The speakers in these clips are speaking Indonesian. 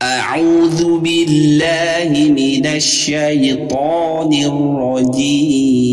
أعوذ بالله من الشيطان الرجيم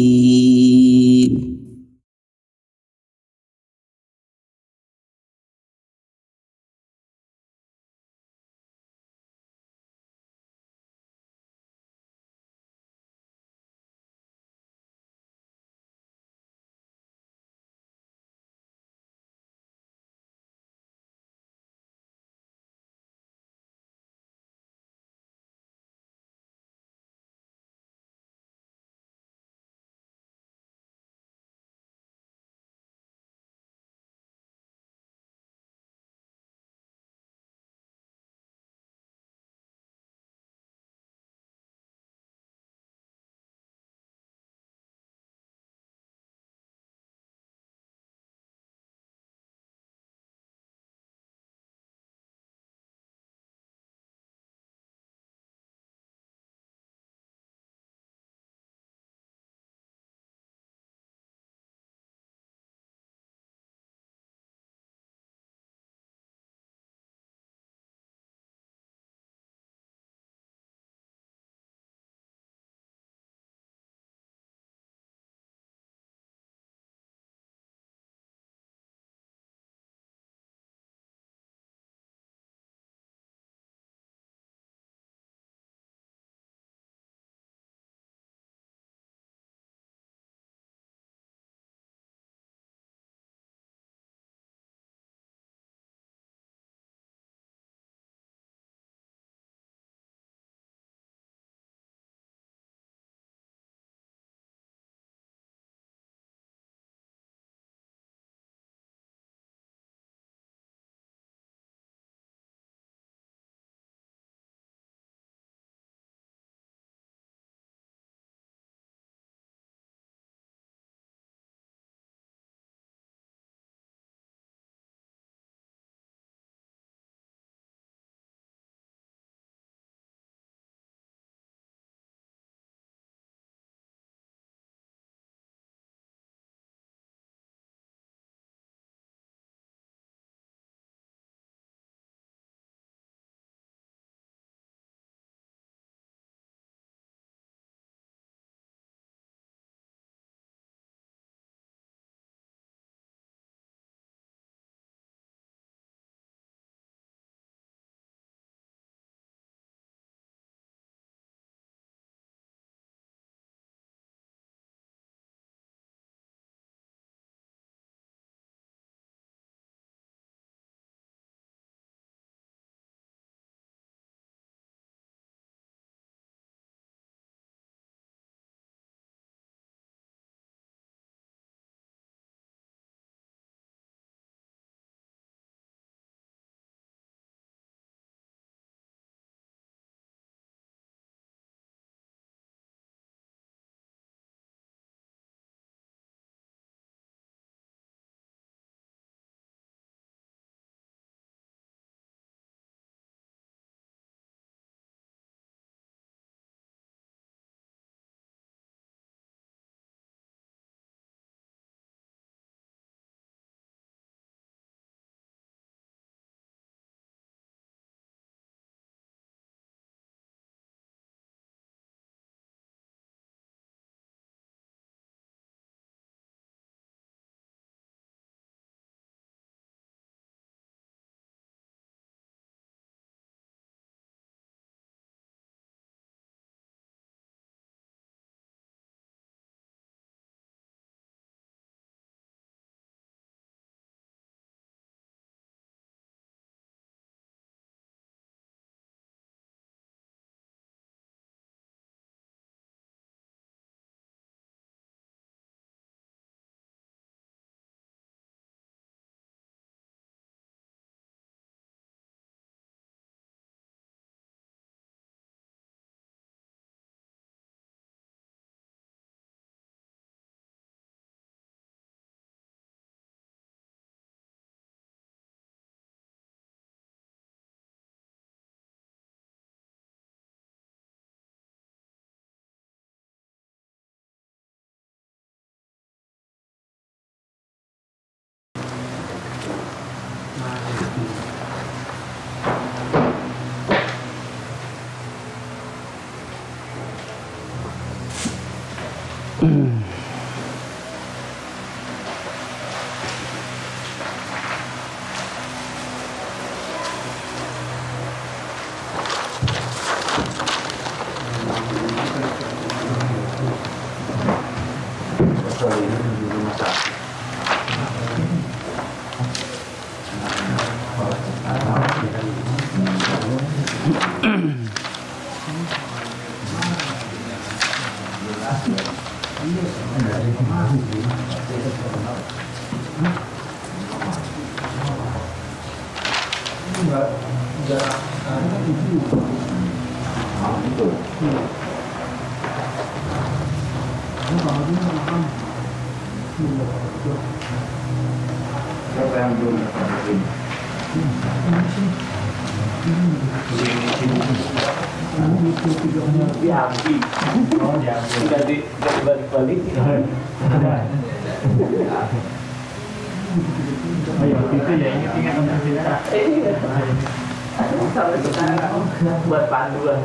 buat panduan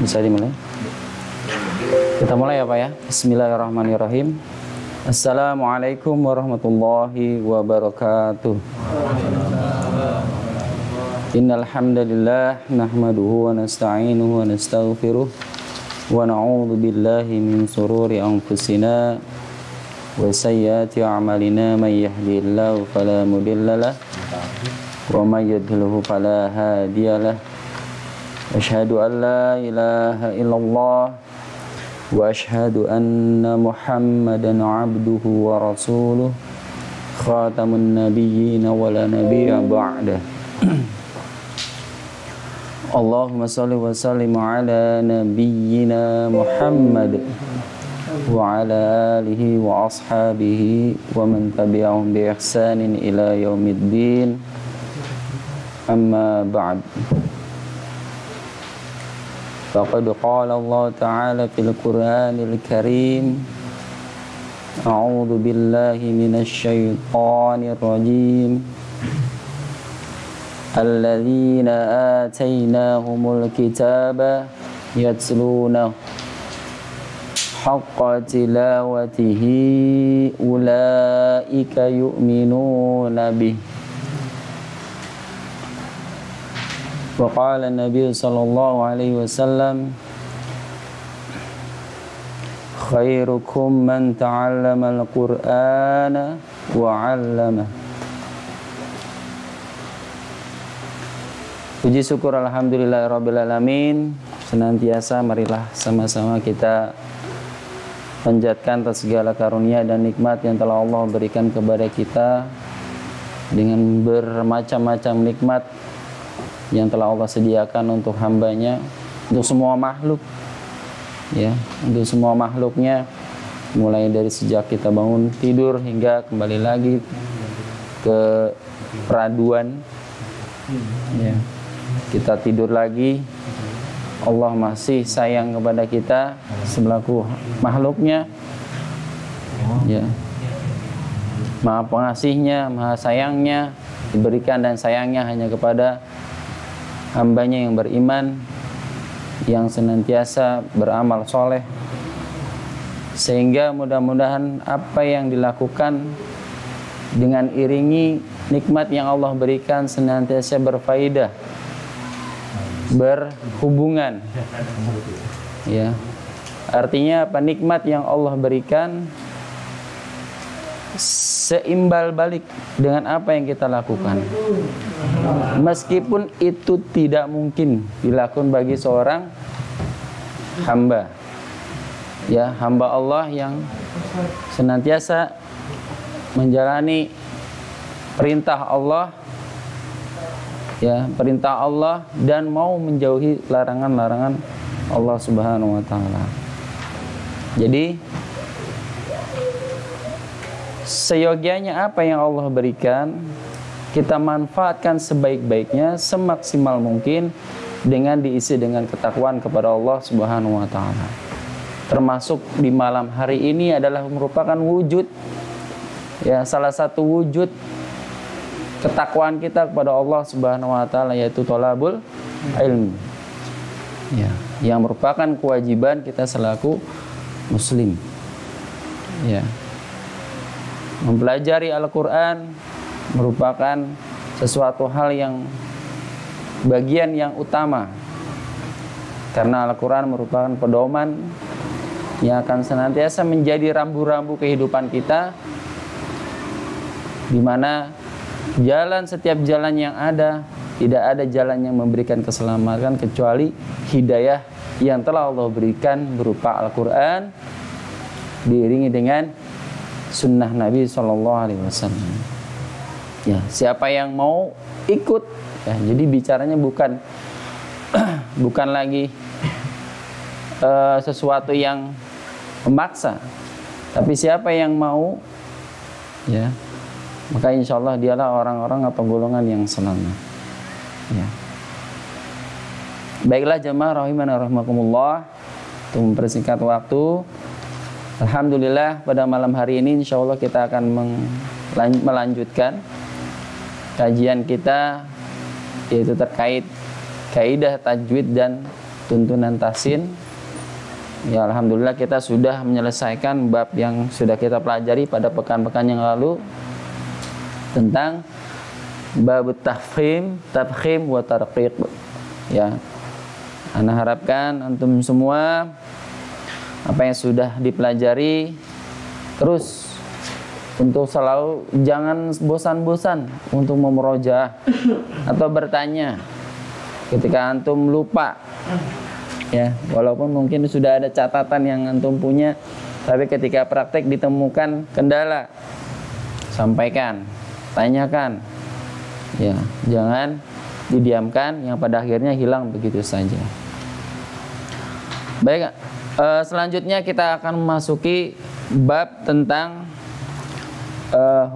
Bisa dimulai? Kita mulai ya Pak ya. Bismillahirrahmanirrahim. Assalamualaikum warahmatullahi wabarakatuh. Innal hamdalillah nahmaduhu wa nasta'inuhu wa nastaghfiruh wa na'udzu billahi min shururi anfusina wa sayyiati a'malina may yahdihillahu fala mudhillalah wa may yudhlilhu fala hadiyalah. Asyhadu an la ilaha illallah wa asyhadu anna Muhammadan abduhu wa rasuluh khatamun nabiyyin wa la nabiyya ba'dah. Allahumma salli wa sallim ala nabiyyina Muhammad wa ala alihi wa ashabihi wa man tabi'ahum bi ihsanin ila yaumiddin. Amma ba'd. Faqad qala Allah Ta'ala fil Qur'anil Karim. A'udzu billahi minasy syaithanir rajim. Alladzina atainahumul kitaba yatluna haqqa tilawatihi ulaika yu'minuna bih. Wa qala an-nabiy sallallahu alaihi wasallam khairukum man ta'allama al-Qur'ana wa 'allama. Puji syukur alhamdulillahirabbil alamin. Senantiasa marilah sama-sama kita panjatkan atas segala karunia dan nikmat yang telah Allah berikan kepada kita, dengan bermacam-macam nikmat yang telah Allah sediakan untuk hambanya, untuk semua makhluk ya, untuk semua makhluknya, mulai dari sejak kita bangun tidur hingga kembali lagi ke peraduan ya, kita tidur lagi, Allah masih sayang kepada kita selaku makhluknya ya, maha pengasihnya, maha sayangnya, diberikan dan sayangnya hanya kepada hambanya yang beriman, yang senantiasa beramal soleh, sehingga mudah-mudahan apa yang dilakukan dengan iringi nikmat yang Allah berikan senantiasa berfaedah, berhubungan ya. Artinya apa? Nikmat yang Allah berikan seimbal balik dengan apa yang kita lakukan, meskipun itu tidak mungkin dilakukan bagi seorang hamba ya, hamba Allah yang senantiasa menjalani perintah Allah ya, perintah Allah, dan mau menjauhi larangan-larangan Allah Subhanahu wa taala. Jadi seyogianya apa yang Allah berikan kita manfaatkan sebaik-baiknya, semaksimal mungkin, dengan diisi dengan ketakwaan kepada Allah Subhanahu wa taala. Termasuk di malam hari ini adalah merupakan wujud, ya, salah satu wujud ketakwaan kita kepada Allah Subhanahu wa taala, yaitu thalabul ilmi. Ya, yang merupakan kewajiban kita selaku muslim. Ya. Mempelajari Al-Qur'an merupakan sesuatu hal yang bagian yang utama. Karena Al-Qur'an merupakan pedoman yang akan senantiasa menjadi rambu-rambu kehidupan kita, di mana setiap jalan yang ada, tidak ada jalan yang memberikan keselamatan kecuali hidayah yang telah Allah berikan berupa Al-Quran diiringi dengan sunnah Nabi SAW. Ya, siapa yang mau ikut, ya, jadi bicaranya bukan bukan lagi sesuatu yang memaksa, tapi siapa yang mau, ya, maka insya Allah dialah orang-orang atau golongan yang selamat. Ya. Baiklah jemaah rahimana rahimakumullah, untuk mempersingkat waktu, alhamdulillah pada malam hari ini insya Allah kita akan melanjutkan kajian kita, yaitu terkait kaidah tajwid dan tuntunan tahsin. Ya, alhamdulillah kita sudah menyelesaikan bab yang sudah kita pelajari pada pekan-pekan yang lalu tentang bab tafkhim wa tarqiq. Ya, ana harapkan antum semua apa yang sudah dipelajari terus untuk selalu jangan bosan-bosan untuk memurojaah atau bertanya ketika antum lupa. Ya, walaupun mungkin sudah ada catatan yang antum punya, tapi ketika praktek ditemukan kendala, sampaikan, tanyakan. Ya, jangan didiamkan yang pada akhirnya hilang begitu saja. Baik, selanjutnya kita akan memasuki bab tentang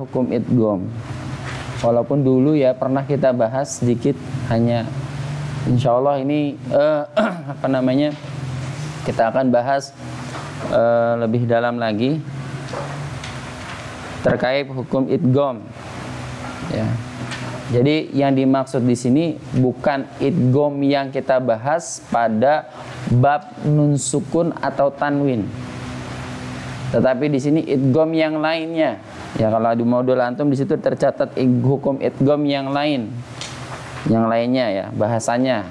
hukum idgham. Walaupun dulu ya pernah kita bahas sedikit, hanya insya Allah ini kita akan bahas lebih dalam lagi terkait hukum idgham. Ya. Jadi yang dimaksud di sini bukan idgham yang kita bahas pada bab nun sukun atau tanwin, tetapi di sini idgham yang lainnya. Ya, kalau di modul antum di situ tercatat hukum idgham yang lainnya ya bahasanya.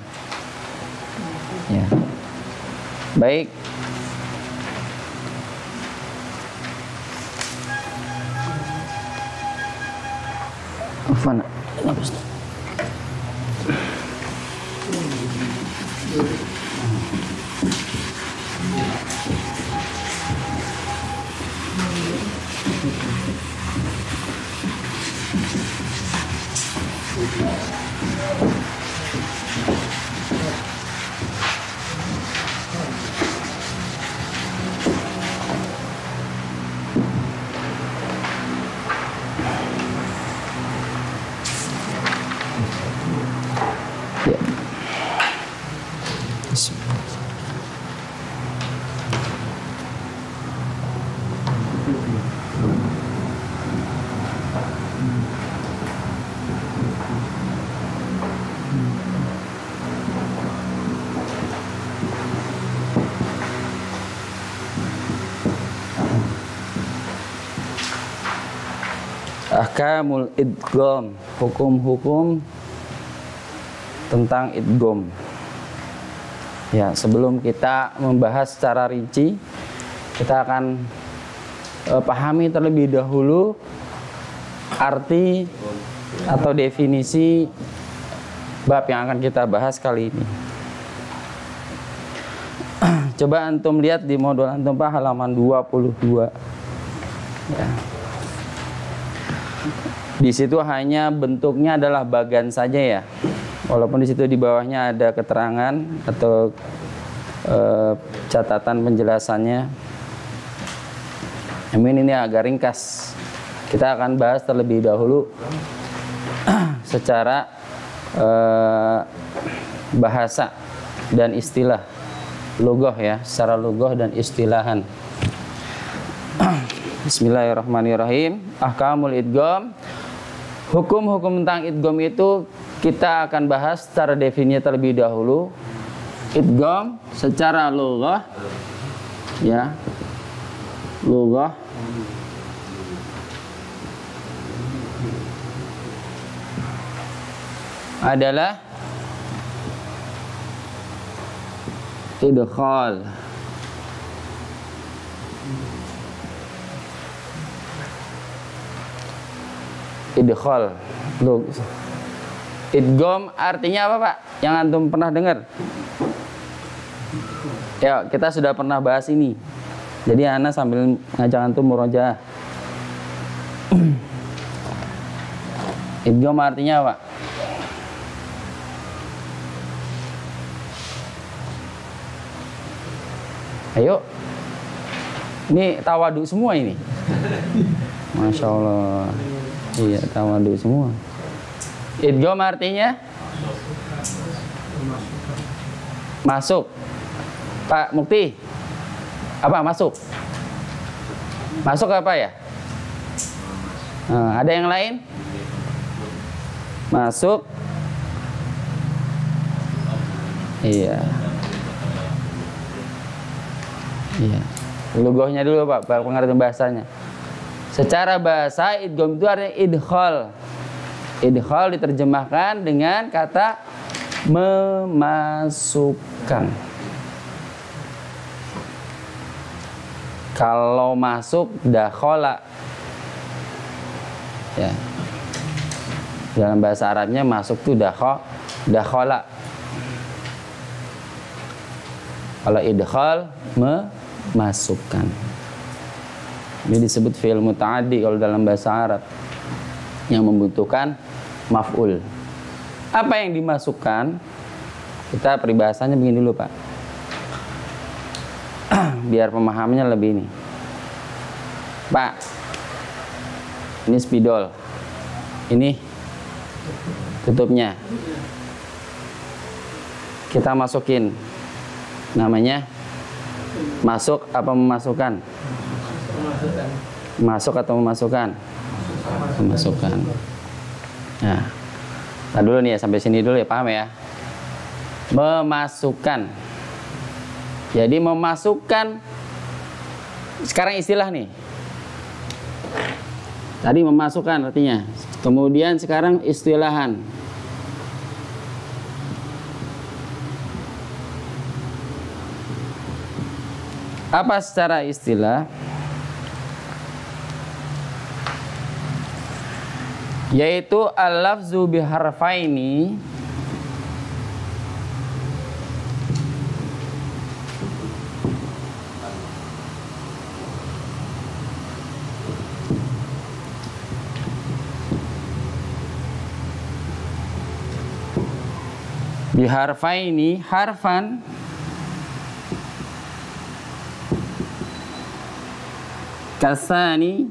Ya. Baik. Afwan. Ahkamul idgham, hukum-hukum tentang idgham. Ya, sebelum kita membahas secara rinci, kita akan pahami terlebih dahulu arti atau definisi bab yang akan kita bahas kali ini. Coba antum lihat di modul antum halaman 22. Ya. Di situ hanya bentuknya adalah bagan saja ya. Walaupun di situ di bawahnya ada keterangan atau catatan penjelasannya. Ini agak ringkas. Kita akan bahas terlebih dahulu secara bahasa dan istilah. Lughah ya, secara lughah dan istilahan. Bismillahirrahmanirrahim. Ahkamul idgham. Hukum-hukum tentang idgham itu kita akan bahas secara definisi terlebih dahulu. Idgham secara lughah ya. Lughah adalah idkhal. Idkhal. Idgham artinya apa, Pak? Yang antum pernah dengar? Ya, kita sudah pernah bahas ini. Jadi ana sambil ngajak antum murojaah. Idgham artinya apa? Ayo. Ini tawadu semua ini. Masya Allah. Iya, tawadu semua. Idgham artinya masuk. Pak Mukti, apa masuk? Masuk apa ya? Nah, ada yang lain? Masuk. Iya. Iya. Lughahnya dulu Pak, baru pengertian bahasanya. Secara bahasa idgham itu artinya idkhal. Idkhal diterjemahkan dengan kata memasukkan. Kalau masuk dakhala. Ya. Dalam bahasa Arabnya masuk itu dakhala. Kalau idkhal memasukkan. Ini disebut fi'il muta'addi kalau dalam bahasa Arab yang membutuhkan maf'ul. Apa yang dimasukkan? Kita peribahasanya begini dulu, Pak. Biar pemahamannya lebih ini. Pak, ini spidol. Ini tutupnya. Kita masukin. Namanya masuk apa memasukkan? Masuk atau memasukkan? Memasukkan. Nah, dulu nih ya, sampai sini dulu ya, paham ya? Memasukkan. Jadi memasukkan. Sekarang istilah nih. Tadi memasukkan artinya. Kemudian sekarang istilahan. Apa secara istilah? Yaitu al-lafzu biharfaini biharfaini harfan kasani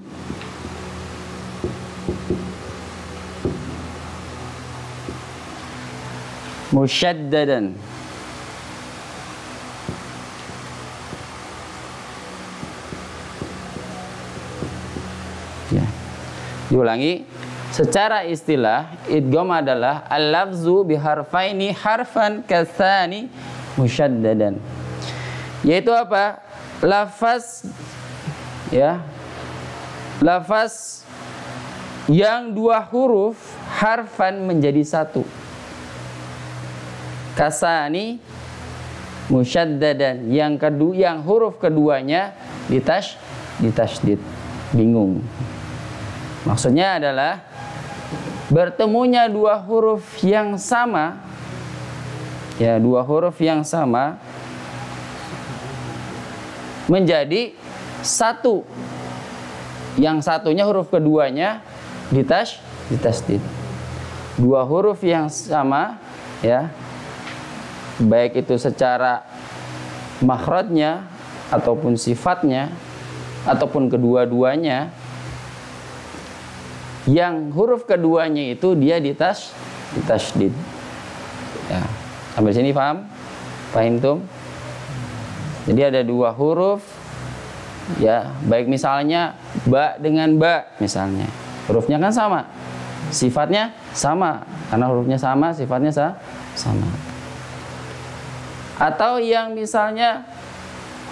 musyaddadan. Ya. Diulangi. Secara istilah, idgham adalah al-lafzu biharfaini harfan kasani musyaddadan. Yaitu apa? Lafaz ya. Lafaz yang dua huruf harfan menjadi satu. Kasani musyaddadan, yang huruf keduanya ditasydid. Bingung. Maksudnya adalah bertemunya dua huruf yang sama. Ya, dua huruf yang sama menjadi satu. Yang satunya huruf keduanya ditasydid. Dua huruf yang sama ya. Baik itu secara makhrajnya ataupun sifatnya ataupun kedua-duanya, yang huruf keduanya itu dia ditasydid ya. Sampai sini paham? Paham tuh? Jadi ada dua huruf, ya, baik misalnya ba dengan ba misalnya, hurufnya kan sama, sifatnya sama, karena hurufnya sama, sifatnya sama. Atau yang misalnya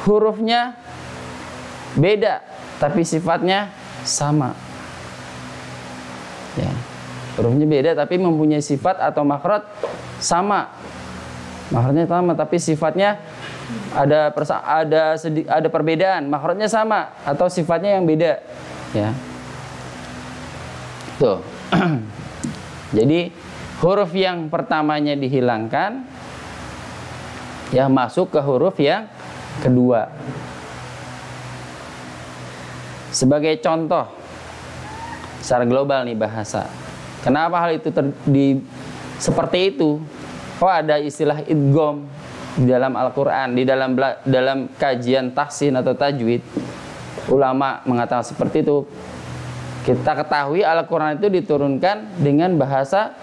hurufnya beda, tapi sifatnya sama. Ya, hurufnya beda, tapi mempunyai sifat atau makhraj sama. Makhrajnya sama, tapi sifatnya ada perbedaan. Makhrajnya sama atau sifatnya yang beda. Ya, tuh. Jadi huruf yang pertamanya dihilangkan, ya, masuk ke huruf yang kedua. Sebagai contoh secara global nih bahasa, kenapa hal itu seperti itu? Kok ada istilah idgham di dalam Al-Quran, di dalam kajian tahsin atau tajwid, ulama mengatakan seperti itu. Kita ketahui Al-Quran itu diturunkan dengan bahasa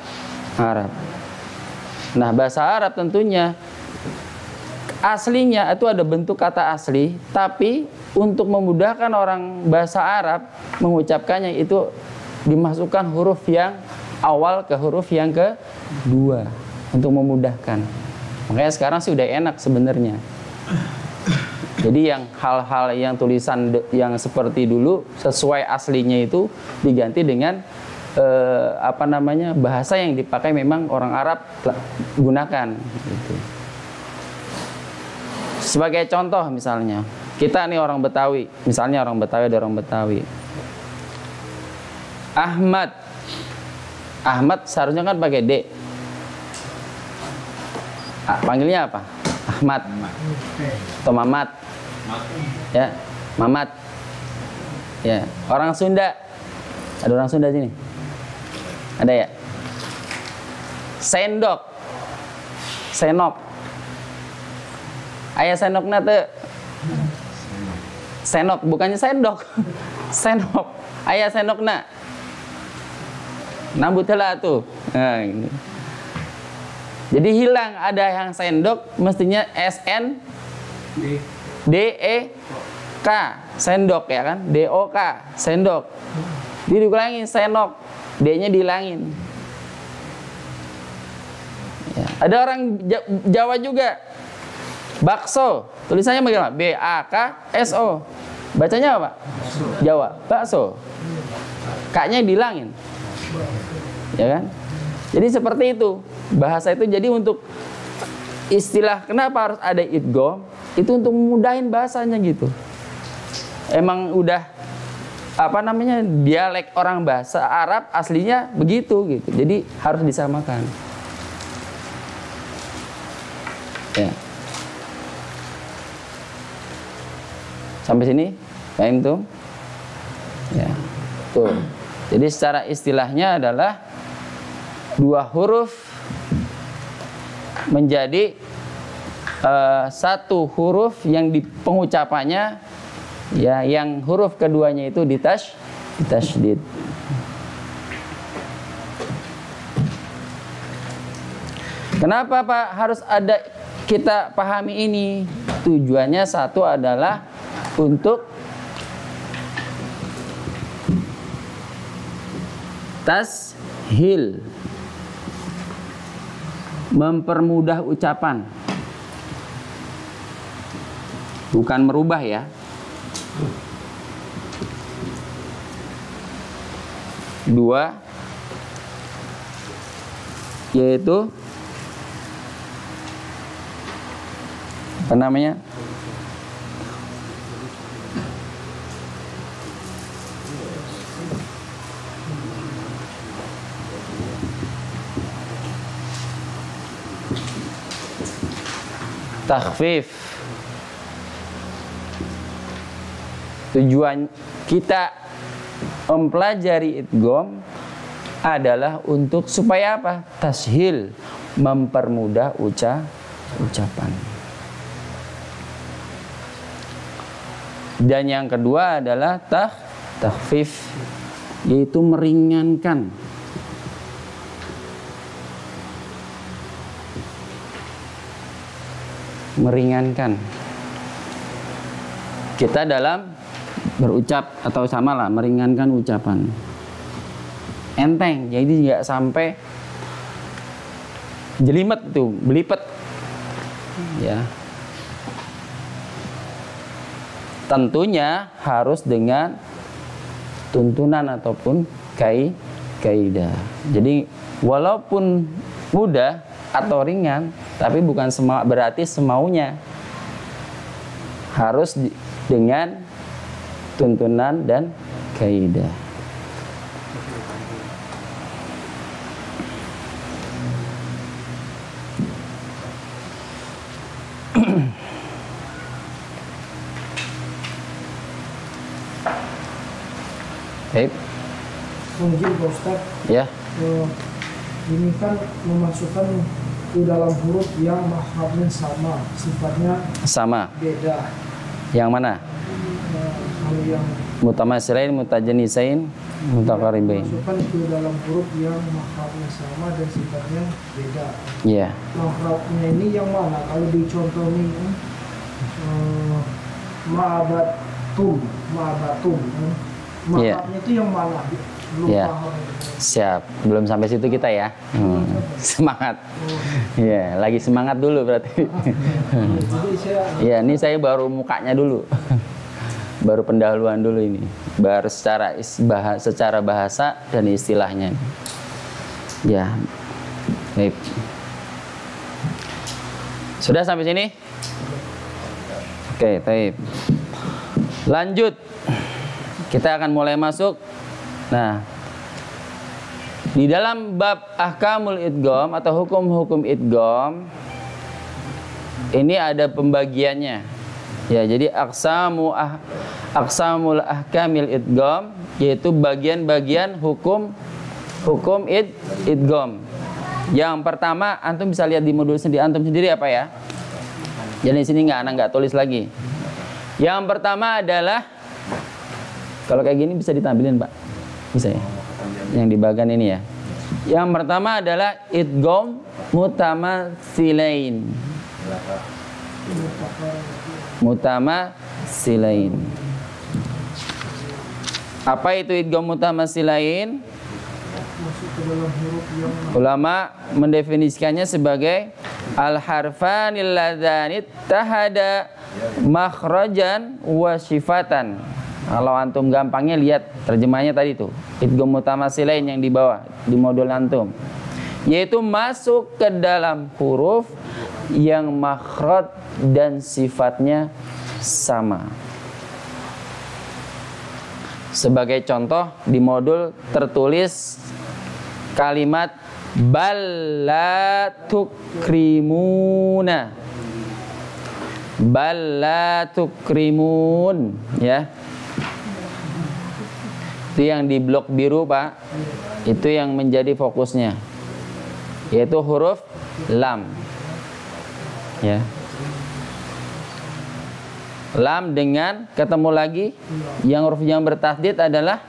Arab. Nah, bahasa Arab tentunya aslinya itu ada bentuk kata asli, tapi untuk memudahkan orang bahasa Arab mengucapkannya itu dimasukkan huruf yang awal ke huruf yang kedua untuk memudahkan. Makanya sekarang sih udah enak sebenarnya. Jadi yang hal-hal yang tulisan yang seperti dulu sesuai aslinya itu diganti dengan bahasa yang dipakai memang orang Arab gunakan. Gitu. Sebagai contoh misalnya, kita nih orang Betawi, misalnya orang Betawi ada orang Betawi. Ahmad seharusnya kan pakai D. Panggilnya apa? Ahmad atau Mamat. Ya, Mamat. Ya, orang Sunda. Ada orang Sunda sini? Ada ya? Senok. Ayah senokna tuh. Senok, bukannya sendok. Senok. Ayah senokna. Nambutlah tuh. Nah, ini. Jadi hilang ada yang sendok, mestinya SN DEK, sendok ya kan? DOK, sendok. Diulangin senok, D-nya dihilangin. Ya. Ada orang Jawa juga. Bakso, tulisannya bagaimana? BAKSO. Bacanya apa? Jawa, bakso. K-nya dihilangin. Ya kan? Jadi seperti itu. Bahasa itu jadi untuk istilah kenapa harus ada idgham? Itu untuk memudahin bahasanya gitu. Emang udah dialek orang bahasa Arab aslinya begitu gitu. Jadi harus disamakan. Ya. Sampai sini, paham tuh? Ya. Tuh. Jadi secara istilahnya adalah dua huruf menjadi satu huruf yang di pengucapannya, ya, yang huruf keduanya itu ditasydid. Kenapa Pak harus ada kita pahami ini? Tujuannya satu adalah untuk tashil, mempermudah ucapan, bukan merubah ya. Dua, yaitu apa namanya? Takhfif. Tujuan kita mempelajari idgham adalah untuk supaya apa? Tashil, mempermudah ucapan. Dan yang kedua adalah takhfif, yaitu meringankan. meringankan. Kita dalam berucap atau samalah meringankan ucapan. Enteng, jadi nggak sampai jelimet tuh, belipet. Ya. Tentunya harus dengan tuntunan ataupun kaidah. Jadi walaupun mudah atau ringan, tapi bukan berarti semaunya. Harus dengan tuntunan dan kaidah. Baik. Mungkin Pak Ustaz, Ya. Ini kan memasukkan ke dalam huruf yang makhrajnya sama, sifatnya Sama. beda. Yang mana? Kalau yang Mutamasilain, mutajanisain, mutakaribain. masukkan ke dalam huruf yang makhrajnya sama dan sifatnya beda. Iya. Makhrajnya ini yang mana? Kalau dicontoh nih, ma'abatum. Iya. Makhrajnya itu yang mana? Belum Iya. paham. Siap. Belum sampai situ kita ya. Semangat. Iya, lagi semangat dulu berarti. Jadi saya Iya, ini saya baru mukanya dulu. Baru pendahuluan dulu ini. Baru secara bahasa dan istilahnya. Ya. Baik. Sudah sampai sini? Oke, baik. Lanjut. Kita akan mulai masuk. Nah, di dalam bab ahkamul idgham atau hukum-hukum idgham ini ada pembagiannya. Ya, jadi aqsamul ahkamil idgham yaitu bagian-bagian hukum idgham. Yang pertama, antum bisa lihat di modul sendiri antum sendiri apa ya? Jadi di sini nggak tulis lagi. Yang pertama adalah kalau kayak gini bisa ditampilin, Pak. Bisa ya? Yang di bagian ini ya. Yang pertama adalah idgham mutamasilain. Mutamasilain. Apa itu idgham mutamasilain? masuk ke dalam huruf yang Ulama mendefinisikannya sebagai al-harfanil ladzani tahada makhrajan wa sifatan. Kalau antum gampangnya lihat terjemahnya tadi tuh, idgham mutamasilain yang di bawah di modul antum, yaitu masuk ke dalam huruf yang makhraj dan sifatnya sama. Sebagai contoh di modul tertulis kalimat balla tukrimuna, balla tukrimun, ya. Itu yang di blok biru, Pak. Itu yang menjadi fokusnya, yaitu huruf lam, ya. Lam dengan ketemu lagi yang huruf yang bertasdid adalah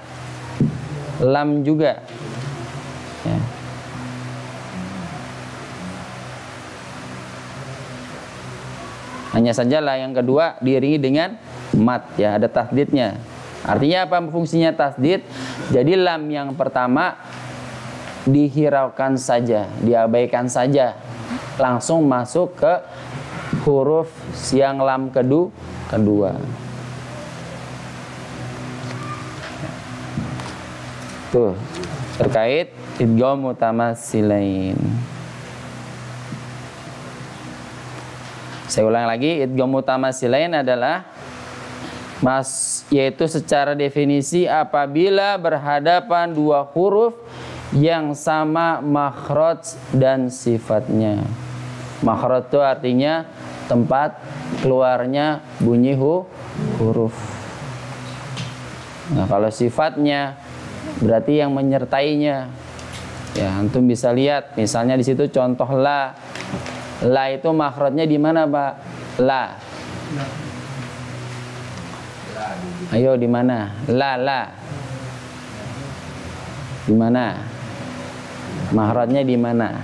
lam juga, ya. Hanya saja lah yang kedua diiringi dengan mat, ya, ada tasdidnya. Artinya apa fungsinya tasdid? Jadi lam yang pertama dihiraukan saja, diabaikan saja, langsung masuk ke huruf yang lam kedua. Tuh, terkait idgham mutamasilain. Saya ulang lagi, idgham mutamasilain adalah yaitu secara definisi apabila berhadapan dua huruf yang sama makhraj dan sifatnya. Makhraj itu artinya tempat keluarnya bunyi huruf. Nah, kalau sifatnya berarti yang menyertainya. Ya, antum bisa lihat misalnya di situ contoh la. La itu makhrajnya di mana, Pak? La. Ayo di mana? La. Di mana? Makhrajnya di mana?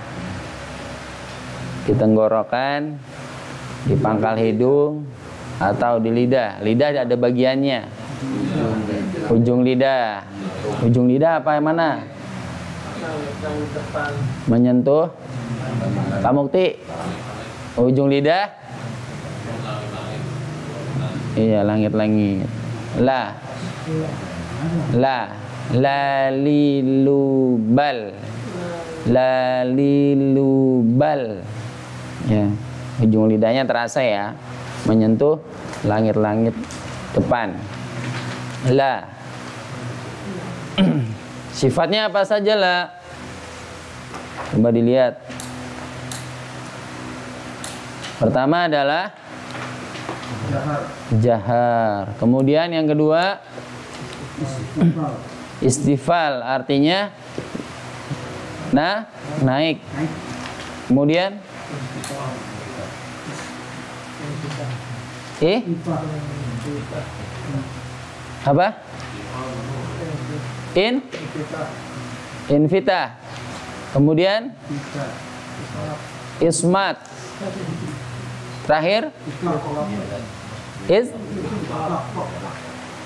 Di tenggorokan di pangkal hidung atau di lidah. Lidah ada bagiannya. Ujung lidah. Ujung lidah apa yang mana? Menyentuh pamukti. Ujung lidah. Iya, langit-langit. La. Lalilubal. Lalilubal. Ya, ujung lidahnya terasa ya, menyentuh langit-langit depan. La. Sifatnya apa saja la? Coba dilihat. Pertama adalah jahar. Kemudian yang kedua istifal, artinya naik. Kemudian apa? Invita. Kemudian ismat. Terakhir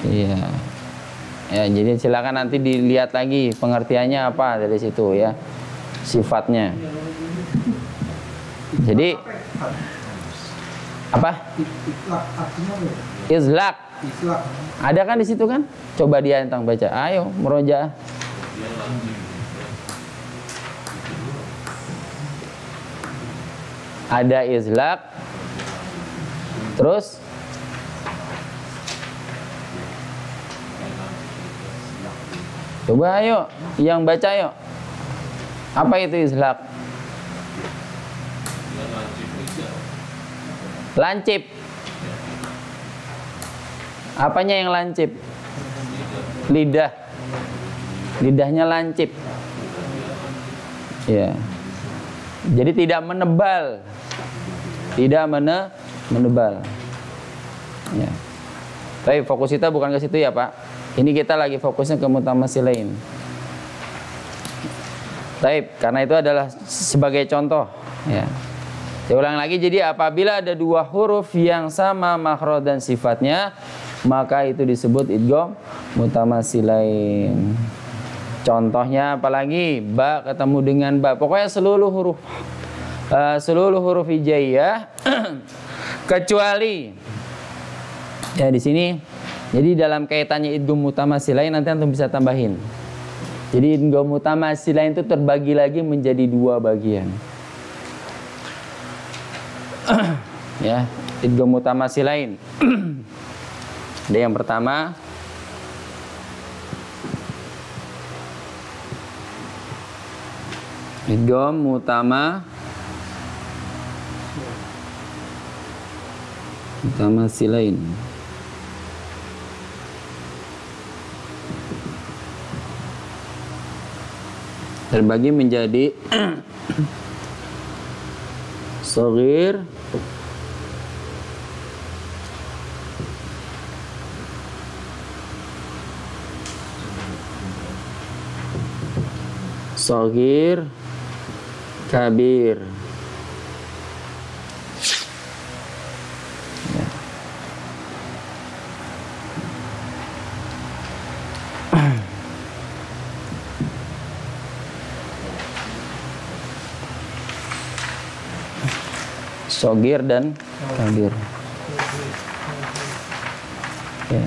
iya. Ya, jadi silakan nanti dilihat lagi pengertiannya apa dari situ ya, sifatnya. Jadi apa? Izlak. Ada kan di situ kan? Coba dia tentang baca. Ayo, meroja. Ada izlak. Terus coba ayo, yang baca yuk. Apa itu izlak? Lancip. Apanya yang lancip? Lidah. Lidahnya lancip. Ya. Jadi tidak menebal. Tidak menebal. Ya. Tapi fokus kita bukan ke situ ya, Pak. Ini kita lagi fokusnya ke mutamasilain. Taib, karena itu adalah sebagai contoh ya. Saya ulang lagi, jadi apabila ada dua huruf yang sama makhraj dan sifatnya, maka itu disebut idgham mutamasilain. Contohnya apalagi? Ba ketemu dengan ba. Pokoknya seluruh huruf hijaiyah kecuali ya di sini. Jadi dalam kaitannya idgham mutamasilain nanti antum bisa tambahin. Jadi idgham mutamasilain itu terbagi lagi menjadi dua bagian. Ya, idgham mutamasilain. Ada yang pertama idgham mutamasilain. Terbagi menjadi shaghir, kabir. Ya. Shaghir dan kabir. Ya.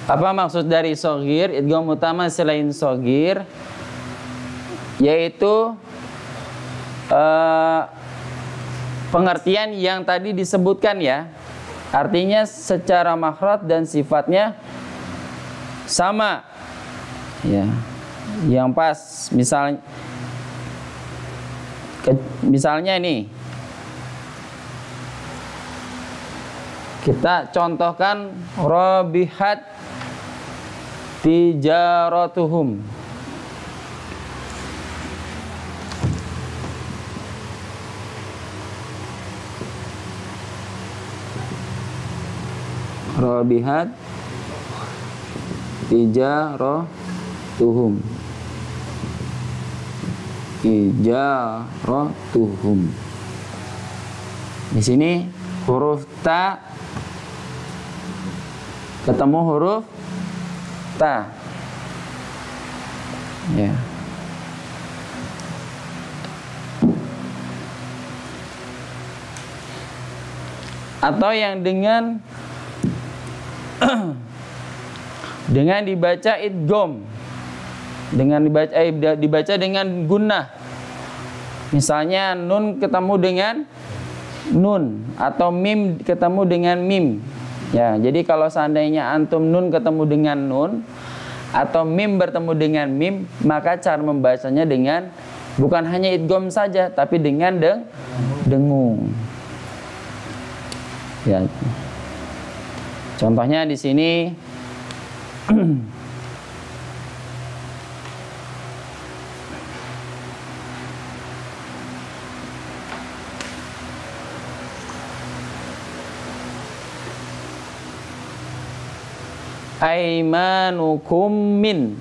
Apa maksud dari shaghir? Idgham mutamasilain shaghir yaitu pengertian yang tadi disebutkan ya. Artinya secara makhraj dan sifatnya sama. Ya. Yang pas misalnya ini Kita contohkan rabihat tijaratuhum. Rabihat tijaratuhum. Tijaratuhum. Di sini huruf ta ketemu huruf ta. Ya. Atau yang dengan dengan dibaca idgham, dengan dibaca dengan gunnah. Misalnya nun ketemu dengan nun atau mim ketemu dengan mim. Ya, jadi kalau seandainya antum nun ketemu dengan nun atau mim bertemu dengan mim, maka cara membacanya dengan bukan hanya idgham saja, tapi dengan dengung. Ya. Contohnya di sini aimanukum min.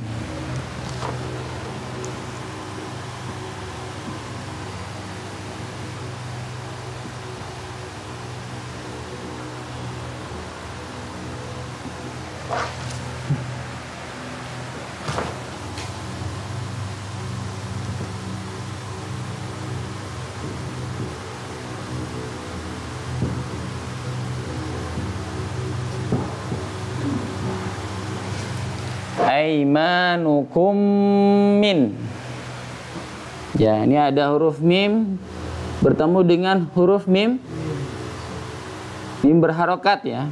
Aimanukum min. Ya, ini ada huruf mim bertemu dengan huruf mim. Mim berharokat ya.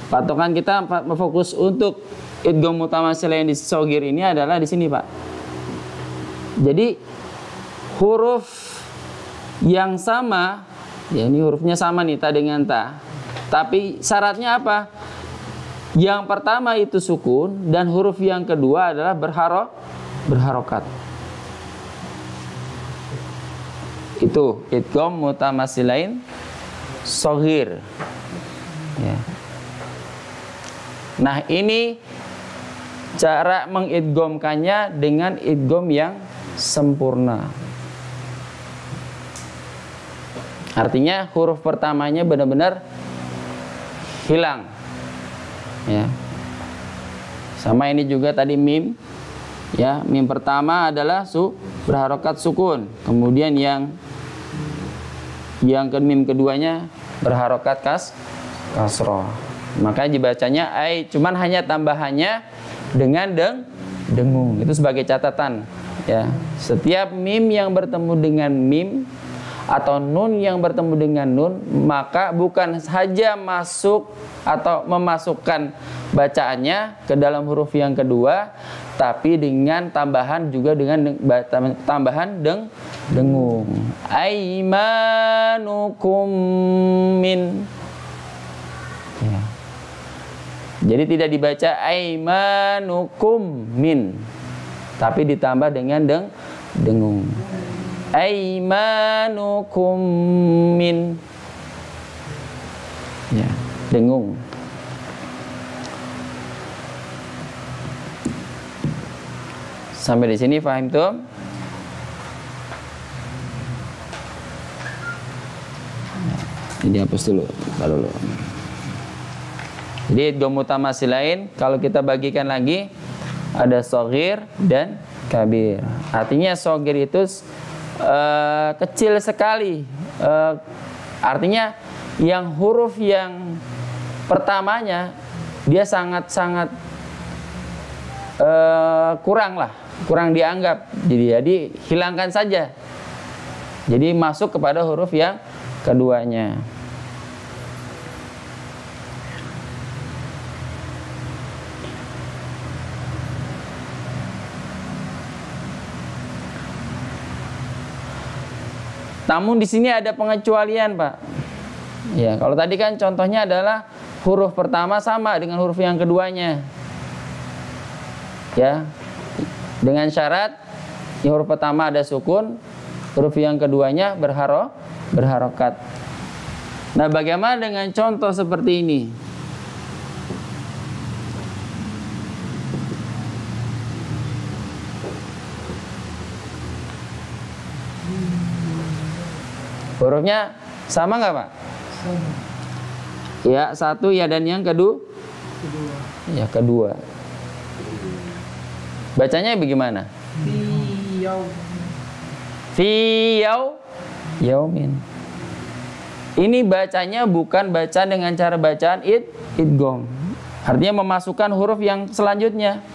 Patokan kita fokus untuk idgham mutamatsilain di shogir ini adalah di sini, Pak. Jadi huruf yang sama, ya ini hurufnya sama nih, ta dengan ta. Tapi syaratnya apa? Yang pertama itu sukun dan huruf yang kedua adalah berharokat. Itu idgham mutamatsilain shogir. Ya. Nah, ini cara mengidghamkannya dengan idgham yang sempurna. Artinya huruf pertamanya benar-benar hilang. Ya. Sama ini juga tadi mim. Ya, mim pertama adalah berharokat sukun. Kemudian yang ke mim keduanya berharokat kasroh. Maka dibacanya cuman hanya tambahannya dengan dengung. Itu sebagai catatan. Ya, setiap mim yang bertemu dengan mim atau nun yang bertemu dengan nun, maka bukan saja masuk atau memasukkan bacaannya ke dalam huruf yang kedua, tapi dengan tambahan juga dengan tambahan dengung. Aimanukum min. Ya. Jadi tidak dibaca aimanukum min, tapi ditambah dengan dengung. Aimanukum min. Ya, dengung. Sampai di sini paham tuh? Ini dihapus dulu, taruh dulu. Jadi idgham mutamatsilain kalau kita bagikan lagi ada shogir dan kabir. Artinya shogir itu kecil sekali. Artinya yang huruf yang pertamanya dia sangat-sangat kurang dianggap. Jadi hilangkan saja. Jadi masuk kepada huruf yang keduanya. Namun di sini ada pengecualian, Pak. Ya, kalau tadi kan contohnya adalah huruf pertama sama dengan huruf yang keduanya. Ya. Dengan syarat yang huruf pertama ada sukun, huruf yang keduanya berharokat. Nah, bagaimana dengan contoh seperti ini? Hurufnya sama nggak, Pak? Sama. Ya, satu ya, dan yang kedua? Ya, kedua. Bacanya bagaimana? Yaumin. Ini bacanya bukan baca dengan cara bacaan idgham. Artinya memasukkan huruf yang selanjutnya.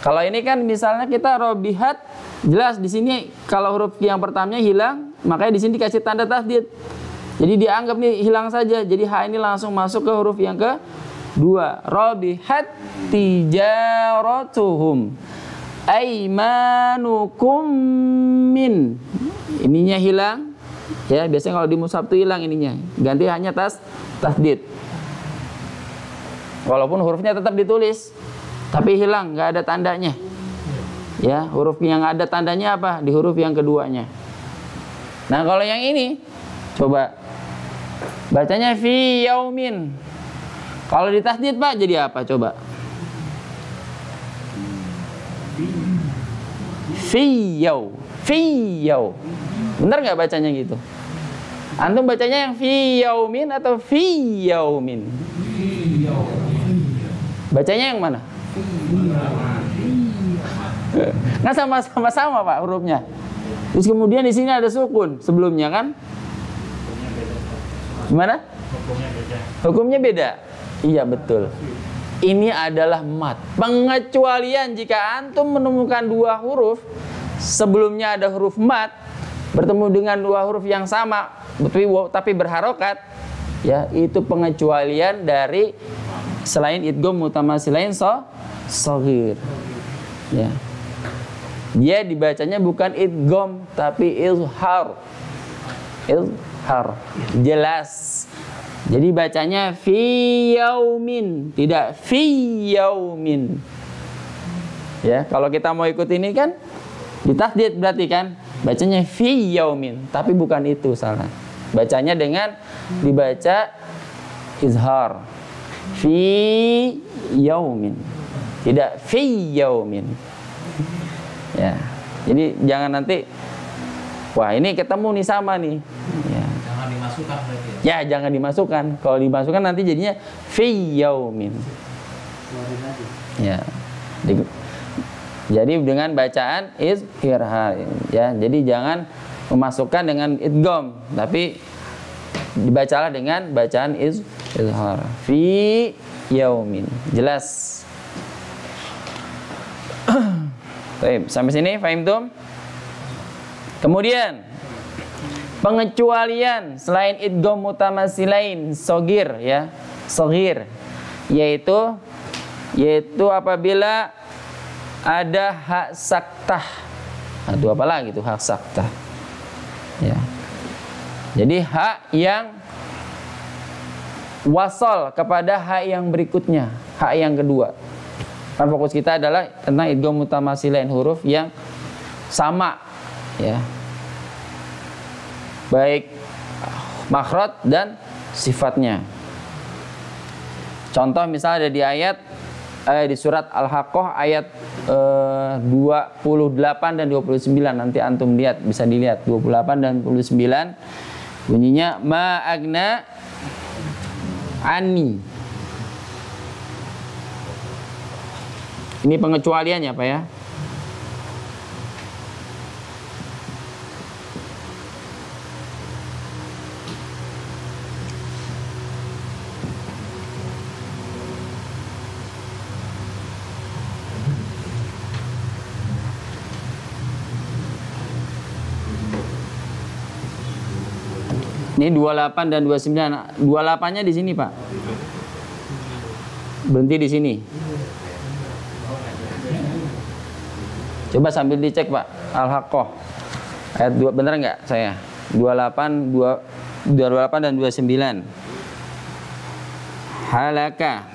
Kalau ini kan misalnya kita robihat, jelas di sini kalau huruf yang pertamanya hilang, makanya di sini dikasih tanda tasdid. Jadi dianggap nih hilang saja. Jadi H ini langsung masuk ke huruf yang kedua. Robihat tijaratuhum aimanukum min. Ininya hilang. Ya, biasanya kalau di mushaf itu hilang ininya. Ganti hanya tasdid. Walaupun hurufnya tetap ditulis, tapi hilang, nggak ada tandanya. Ya, huruf yang ada tandanya apa? Di huruf yang keduanya. Nah, kalau yang ini, coba bacanya fi yaumin. Kalau di tasdid, Pak, jadi apa? Coba. Fi yau. Benar nggak bacanya gitu? Antum bacanya yang fi yaumin atau fi yaumin? Bacanya yang mana? Nggak sama-sama, Pak, hurufnya. Terus kemudian di sini ada sukun sebelumnya kan? Gimana? Hukumnya beda. Iya, betul. Ini adalah mat. Pengecualian jika antum menemukan dua huruf sebelumnya ada huruf mat bertemu dengan dua huruf yang sama tapi berharokat, ya, itu pengecualian dari selain idgham mutamasilain shaghir. Ya. Dia dibacanya bukan idgham tapi izhar. Jelas. Jadi bacanya fi yaumin, tidak fi yaumin. Ya, kalau kita mau ikut ini kan ditasdid berarti kan bacanya fi yaumin, tapi bukan itu, salah. Bacanya dengan dibaca izhar. Fi yaumin. Tidak fi yaumin. Ya. Jadi jangan nanti wah, ini ketemu nih sama nih. Ya. Jangan dimasukkan berarti ya. Ya, jangan dimasukkan. Kalau dimasukkan nanti jadinya fi yaumin. Ya. Jadi dengan bacaan izhar, ya. Jadi jangan memasukkan dengan idgham, tapi dibacalah dengan bacaan izhar. Fi yaumin. Jelas. Baik, sampai sini paham tum? Kemudian pengecualian selain idgham mutamasilain shaghir, ya, shaghir, yaitu apabila ada hak saktah. Itu apa lagi tuh hak saktah? Ya. Jadi hak yang wasal kepada hak yang berikutnya, hak yang kedua. Kan fokus kita adalah tentang idgham mutamasilain, huruf yang sama, ya. Baik makhraj dan sifatnya. Contoh misalnya ada di ayat di surat Al-Haqqah ayat 28 dan 29, nanti antum lihat, bisa dilihat 28 dan 29. Bunyinya ma agna ani. Ini pengecualiannya, Pak, ya. Ini 28 dan 29. 28-nya di sini, Pak. Berhenti di sini. Coba sambil dicek, Pak. Al-Haqqah Ayat 2 bener nggak saya? 28 dan 29. Halaka.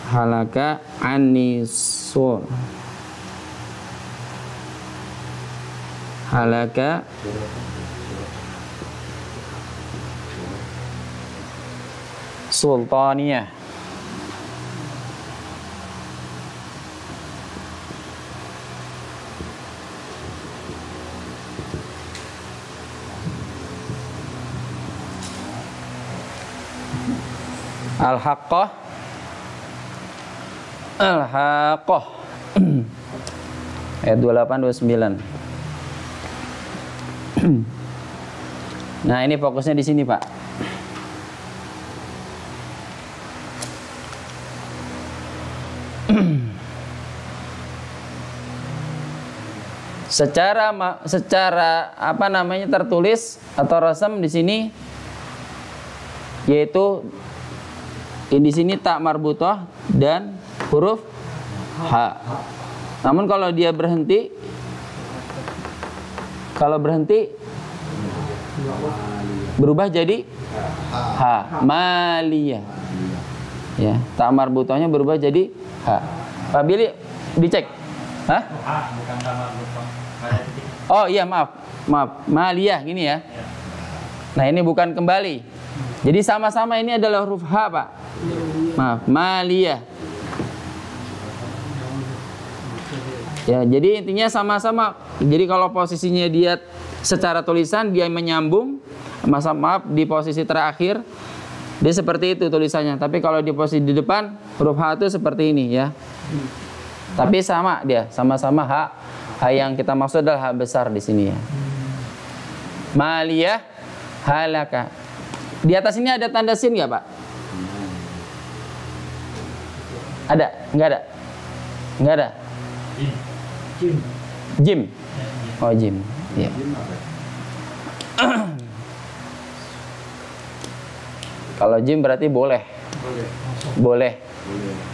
Halaka anisul. Halaka sultaniyah. Al-Haqqah. Al-Haqqah. Ayat 28 29. Nah, ini fokusnya di sini, Pak. Secara apa namanya tertulis atau rasam di sini, yaitu di sini tak marbutah dan huruf ha. Namun kalau dia berhenti, berubah jadi ha, maliyah. Ya, tak marbutahnya berubah jadi ha. Pak Billy dicek. Hah? Bukan tak marbutah. Oh iya, maaf, maliyah gini ya. Nah, ini bukan kembali. Jadi sama-sama ini adalah huruf ha, Pak. Maaf, maliyah. Ya, jadi intinya sama-sama. Jadi kalau posisinya dia secara tulisan dia menyambung, maaf di posisi terakhir dia seperti itu tulisannya. Tapi kalau di posisi di depan huruf ha itu seperti ini ya. Tapi sama dia, sama-sama ha. Ha yang kita maksud adalah ha besar di sini ya. Maliyah halaka. Di atas ini ada tanda sin nggak, Pak? Ada? Nggak ada? Nggak ada? Jim. Oh, jim. Ya. Kalau jim berarti boleh.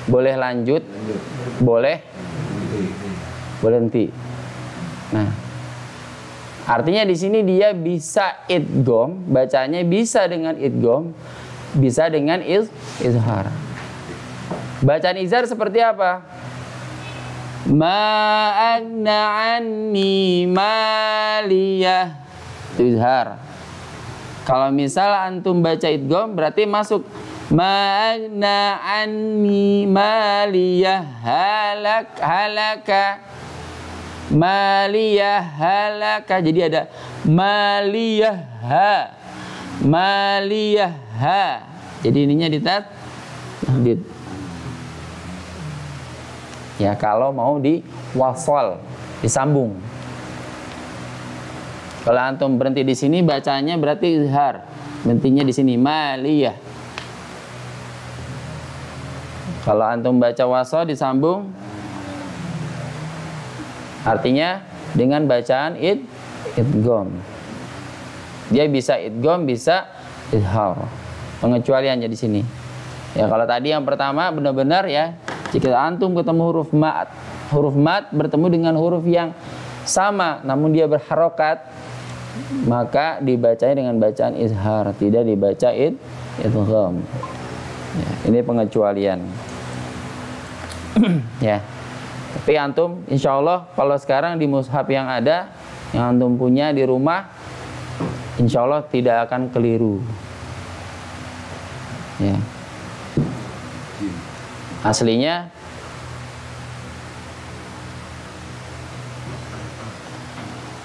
Boleh lanjut. Boleh henti. Nah, artinya di sini dia bisa idgham, bacanya bisa dengan idgham, bisa dengan izhar. Bacaan izhar seperti apa? Ma agna anni maliyah. Itu izhar. Kalau misal antum baca idgham berarti masuk ma agna anni maliyah halaka. Maliyah halaka. Jadi ada maliyah ha. Jadi ininya ditasdid. Ya, kalau mau di wasal, disambung. Kalau antum berhenti di sini bacanya berarti izhar. Berhentinya di sini maliyah. Kalau antum baca wasal disambung, artinya dengan bacaan idgham. Dia bisa idgham, bisa izhar. Pengecualiannya di sini. Ya, kalau tadi yang pertama benar-benar ya, jika antum ketemu huruf mat bertemu dengan huruf yang sama namun dia berharokat, maka dibacanya dengan bacaan izhar, tidak dibaca idgham. Ya, ini pengecualian. Ya. Tapi antum insya Allah kalau sekarang di mushaf yang ada, yang antum punya di rumah, insya Allah tidak akan keliru. Ya. Aslinya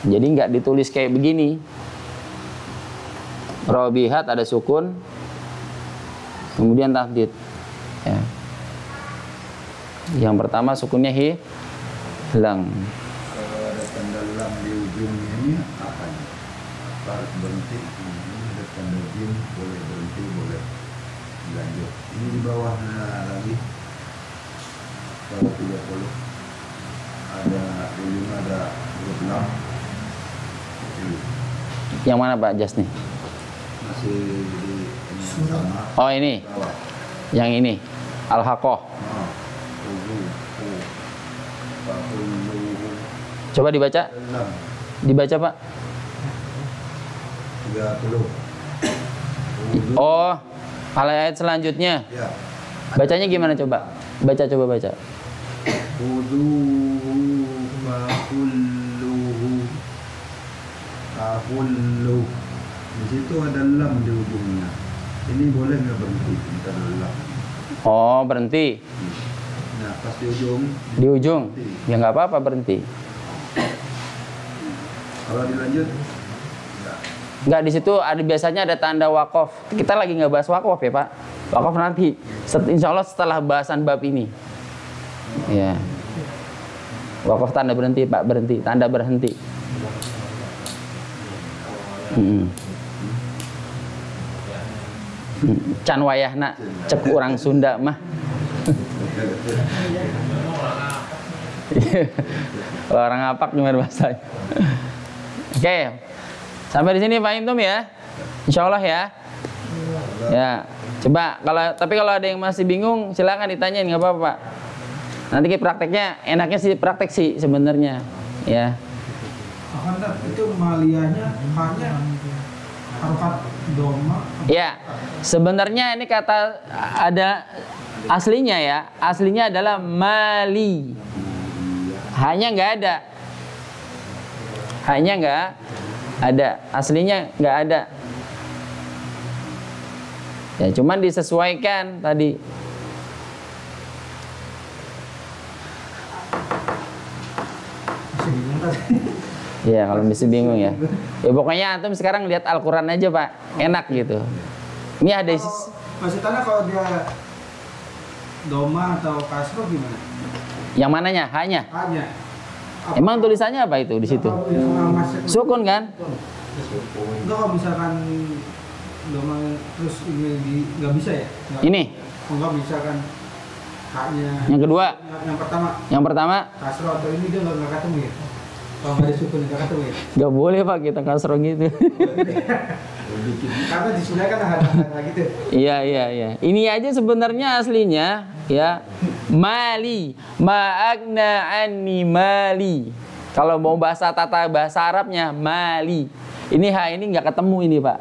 jadi nggak ditulis kayak begini. Robihat ada sukun, kemudian tasdid. Ya. Yang pertama sukunnya hilang. Kalau ada tanda lam di ujungnya ini apa? Harus berhenti. Ada tanda jim, boleh berhenti, boleh lanjut. Ini di bawahnya lagi. Kalau 30 ada ujungnya ada huruf lam. Yang mana Pak Jas nih? Masih di sama. Oh ini, Bawah. yang ini Al-Haqqah. Coba dibaca. dalam Dibaca, Pak. 30. Wudu. Oh, ayat selanjutnya. Ya. Bacanya gimana coba? Coba baca. Wudu kulluhu. Kullu. Di situ ada lam di ujungnya. Ini boleh nggak berhenti? Bentar lam. Oh, berhenti. Nah, pas di ujung. Di ujung. Ya nggak apa-apa berhenti. Kalau dilanjut, Nggak, di situ ada biasanya ada tanda wakaf. Kita lagi nggak bahas wakaf ya, Pak. Wakaf nanti. Insya Allah setelah bahasan bab ini. Ya. Wakaf tanda berhenti, Pak, berhenti. Tanda berhenti. Can wayahna cek orang Sunda mah. Kalau orang apak gimana bahasanya? Oke. Sampai di sini Pak Intum ya. Insya Allah ya. Ya. Coba kalau ada yang masih bingung silakan ditanyain, nggak apa-apa, Pak. Nanti prakteknya enaknya sih praktek sih sebenarnya. Ya. Akan itu maliyahnya hanya harokat doma. Ya, sebenarnya ini kata ada aslinya ya. Aslinya adalah mali. Hanya nggak ada. Hanya nggak ada. Aslinya nggak ada. Ya, cuman disesuaikan tadi. Ya, kalau masih bingung ya. Ya pokoknya antum sekarang lihat Al-Qur'an aja, Pak. Enak gitu. Ini ada Maksudnya kalau dia doma atau kasro gimana? yang mananya? Hanya. Hanya. Emang tulisannya apa itu di situ? Sukun kan? Enggak, kalau misalkan doma terus ini nggak bisa ya? Ini. Enggak, misalkan haknya. Yang kedua. Yang pertama. Yang pertama. Kasro atau ini dia nggak ketemu ya? Kalau nggak disukun nggak ketemu ya? Nggak boleh, Pak, kita kasro gitu. Karena di Sunda kan ada gitu. Iya. Ini aja sebenarnya aslinya ya mali, ma'agna anni mali. Kalau mau bahasa tata bahasa Arabnya mali. Ini ini nggak ketemu ini, Pak.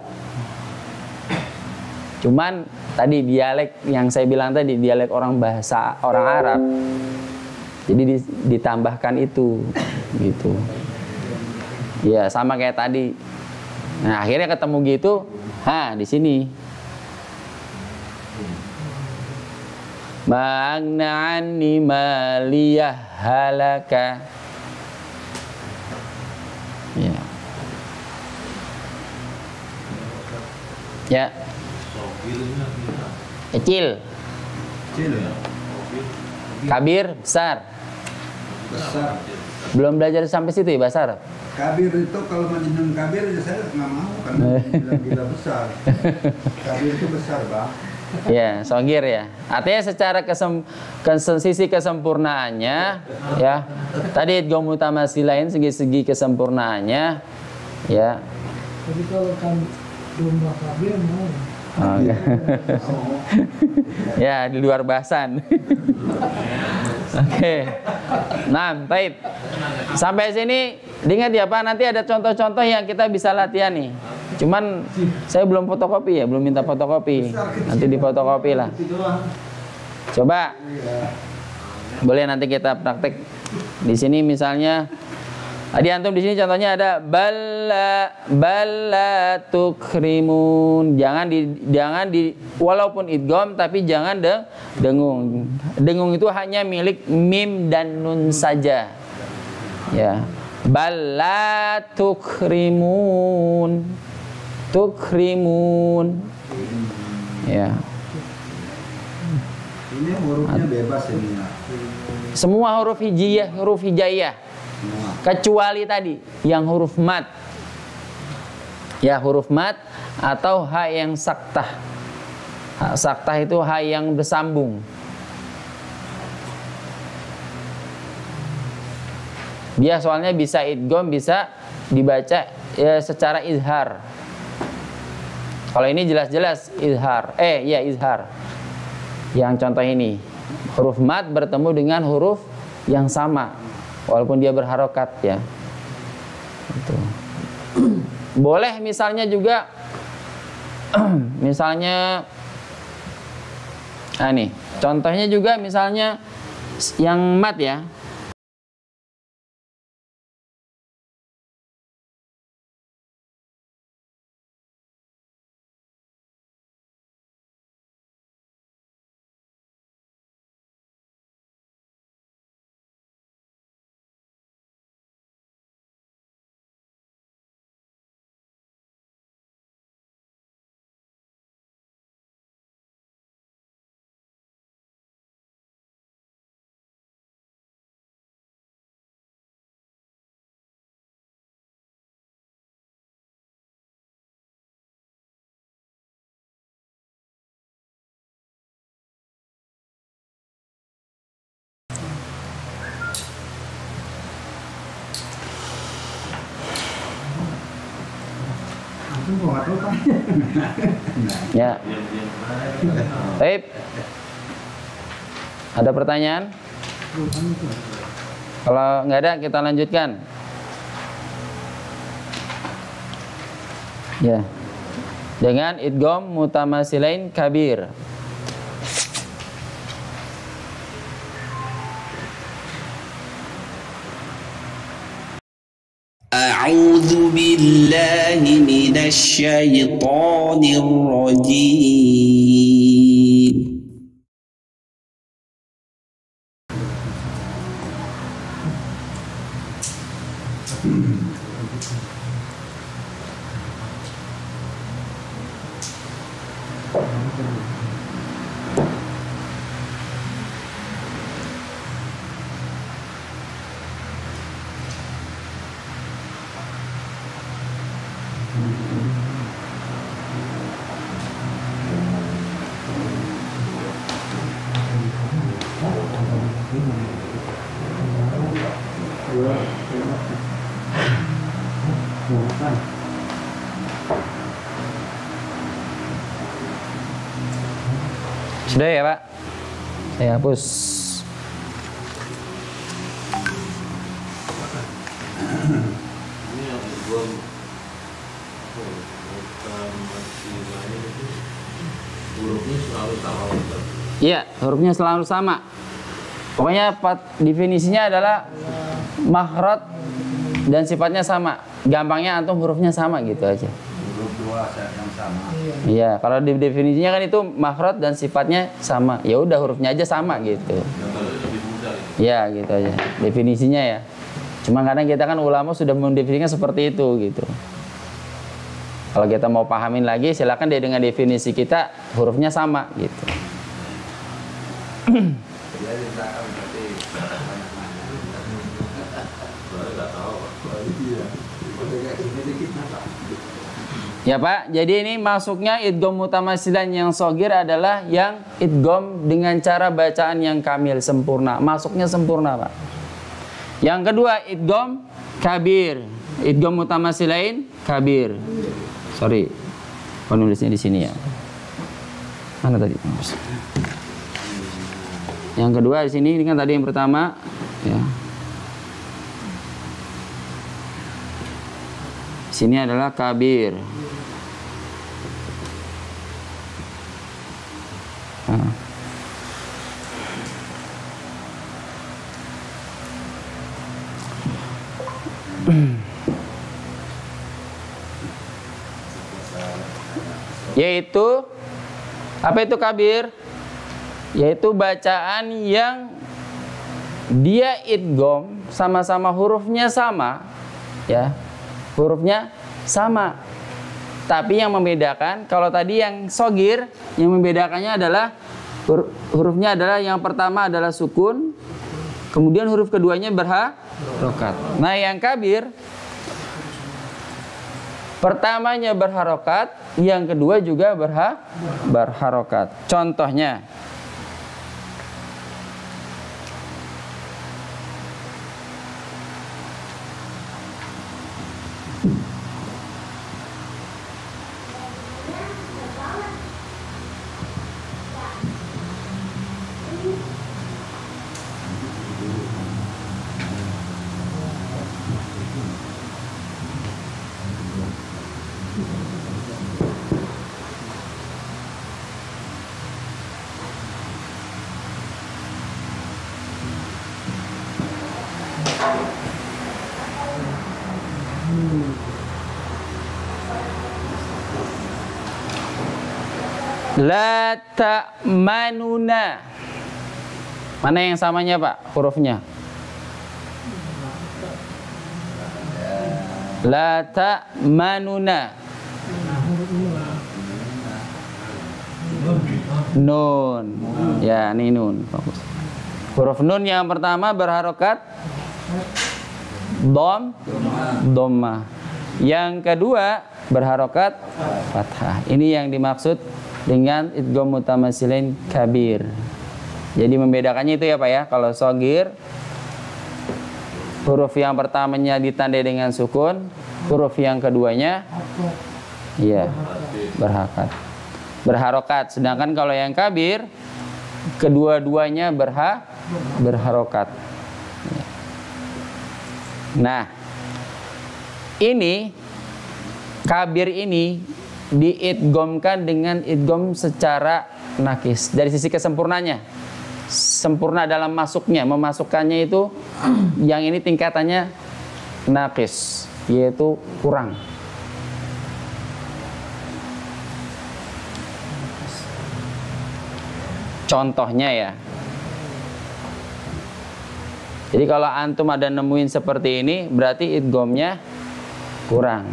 Cuman tadi dialek yang saya bilang tadi, dialek orang Arab. Jadi ditambahkan itu gitu. Ya, sama kayak tadi. Nah, akhirnya ketemu gitu. Di sini. Ma'agna anni maliyah halaka. Ya. Ya. Kecil. kecil ya? Kabir, besar. Besar. Belum belajar sampai situ ya bahasa Arab? Kabir itu kalau menjenang kabir ya saya nggak mau karena bilang gila besar. Kabir itu besar, Bang. Ya, sogir ya. Artinya secara sisi kesempurnaannya ya. Tadi idgham mutamathilain segi-segi kesempurnaannya ya. Jadi kalau kan domba kabir mau. Ya, di luar bahasan. Oke. Nah, baik. Sampai sini diingat ya, Pak, nanti ada contoh-contoh yang kita bisa latihan nih. Cuman saya belum fotokopi ya, belum minta fotokopi. Nanti difotokopi lah. Coba. Boleh nanti kita praktek. Di sini misalnya tadi antum di sini contohnya ada balla tukrimun. Jangan di walaupun idgham tapi jangan dengung. Dengung itu hanya milik mim dan nun saja. Ya. Balla tukrimun. Tukrimun. Ya. Ini hurufnya bebas ini ya. Semua huruf hijaiyah. Kecuali tadi yang huruf mat. Ya, huruf mat atau ha yang saktah. Ha saktah itu ha yang bersambung. Dia soalnya bisa idgham, bisa dibaca ya, secara izhar. Kalau ini jelas-jelas izhar. Izhar. Yang contoh ini, huruf mat bertemu dengan huruf yang sama. walaupun dia berharokat ya. Gitu. Boleh misalnya juga misalnya nih contohnya juga misalnya yang mat ya. Ya. Baik. Ada pertanyaan? Kalau nggak ada kita lanjutkan. Ya. Dengan idgham mutamasilain kabir. أعوذ بالله من الشيطان الرجيم Sudah ya Pak? Saya hapus. Iya, hurufnya selalu sama. Pokoknya definisinya adalah makhraj dan sifatnya sama. Gampangnya antum hurufnya sama gitu aja. Huruf dua yang sama. Iya, kalau di definisinya kan itu makhraj dan sifatnya sama. Ya udah hurufnya aja sama gitu. Ya, gitu aja. Definisinya ya. Cuma kadang kita kan ulama sudah mendefinisikan seperti itu gitu. Kalau kita mau pahamin lagi silakan dia dengan definisi kita hurufnya sama gitu. Ya Pak, jadi ini masuknya idgham mutamasilan yang shogir adalah yang idgham dengan cara bacaan yang kamil, sempurna. Masuknya sempurna Pak. Yang kedua idgham kabir, idgham mutamasilain kabir. Sorry, penulisnya di sini ya. Mana tadi? Yang kedua di sini, ini kan tadi yang pertama ya. Sini adalah kabir. Nah. Yaitu apa itu kabir? Yaitu bacaan yang dia idgham sama-sama hurufnya sama ya. Hurufnya sama. Tapi yang membedakan kalau tadi yang shogir yang membedakannya adalah hurufnya adalah yang pertama adalah sukun, kemudian huruf keduanya berharokat. Nah, yang kabir pertamanya berharokat, yang kedua juga berharokat. Contohnya La ta'manuna. Mana yang samanya Pak hurufnya? La ta'manuna. Nun. Ya, ini nun. Fokus. Huruf nun yang pertama berharokat dhammah. Yang kedua berharokat fathah. Ini yang dimaksud dengan idgham mutamatsilin kabir. Jadi membedakannya itu ya Pak ya. Kalau shagir, huruf yang pertamanya ditandai dengan sukun, huruf yang keduanya iya berharokat. Sedangkan kalau yang kabir, kedua-duanya berharokat. Nah, ini kabir ini diidghamkan dengan idgham secara nakis. Dari sisi kesempurnanya, sempurna dalam masuknya, memasukkannya itu yang ini tingkatannya nakis, yaitu kurang. Contohnya ya. Jadi kalau antum ada nemuin seperti ini, berarti idghamnya kurang.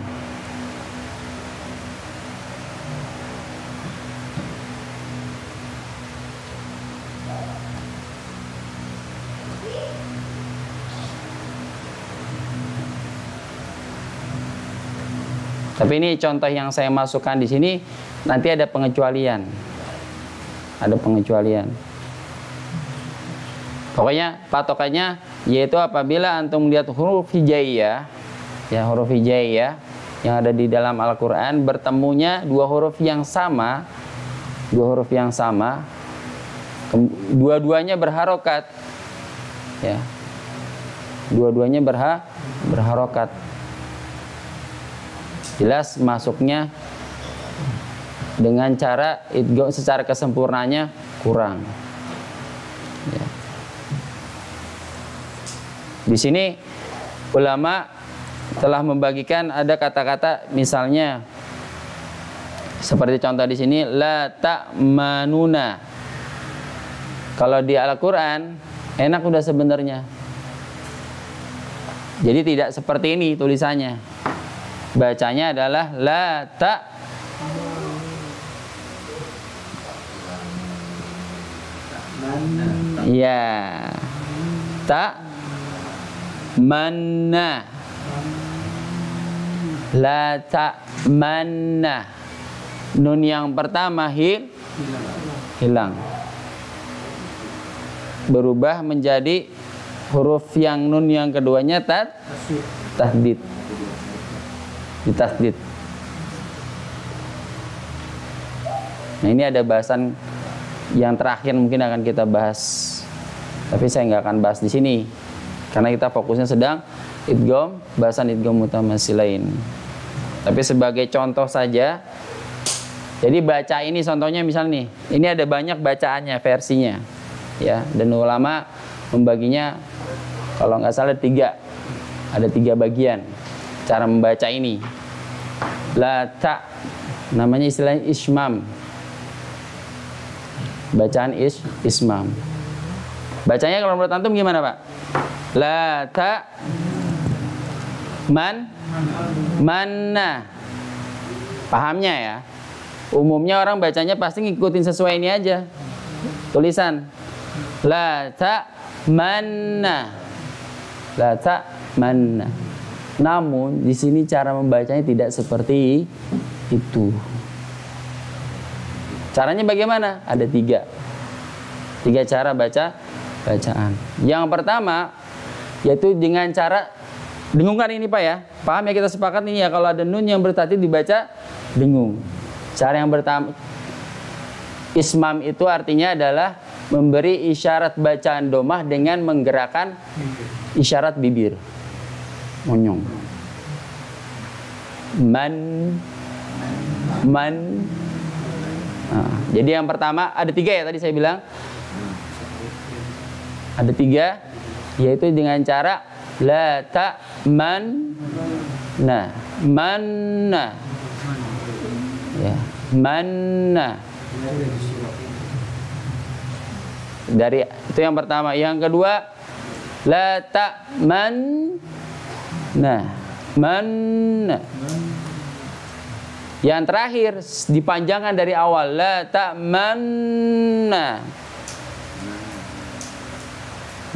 Tapi ini contoh yang saya masukkan di sini, nanti ada pengecualian. Ada pengecualian. Pokoknya patokannya yaitu apabila antum melihat huruf hijaiyah, ya huruf hijaiyah yang ada di dalam Al-Qur'an bertemunya dua huruf yang sama, dua-duanya berharokat. Ya. Dua-duanya berharokat. Jelas masuknya dengan cara idgham secara kesempurnanya kurang. Ya. Di sini ulama telah membagikan ada kata-kata misalnya seperti contoh di sini la ta'manuna. Kalau di Al-Qur'an enak udah sebenarnya. Jadi tidak seperti ini tulisannya. Bacanya adalah la ta ya ta manna la ta manna. Nun yang pertama hilang, berubah menjadi huruf yang nun yang keduanya tasdid. Ditasdid. Nah ini ada bahasan yang terakhir mungkin akan kita bahas, tapi saya nggak akan bahas di sini karena kita fokusnya sedang idgham, bahasan idgham mutamatsilain. Tapi sebagai contoh saja, jadi baca ini contohnya misal nih, ini ada banyak bacaannya versinya, ya, dan ulama membaginya kalau nggak salah ada tiga bagian cara membaca ini. La ta namanya istilahnya ismam. Bacaan ismam. Bacanya kalau menurut antum gimana, Pak? La ta manna. Pahamnya ya. Umumnya orang bacanya pasti ngikutin sesuai ini aja. Tulisan. La ta manna. La ta manna. Namun di sini cara membacanya tidak seperti itu. Caranya bagaimana? Ada tiga cara bacaan. Yang pertama yaitu dengan cara dengungkan ini Pak ya. Paham ya, kita sepakat ini ya, kalau ada nun yang bertatid dibaca dengung. Cara yang pertama, ismam itu artinya adalah memberi isyarat bacaan domah dengan menggerakkan isyarat bibir. Monyong. Man. Nah, jadi yang pertama ada tiga ya tadi saya bilang. Ada tiga, yaitu dengan cara la ta manna. Manna. Ya, manna. Dari itu yang pertama. Yang kedua, la ta'man. Nah, man. Yang terakhir dipanjangkan dari awal, la ta'manna.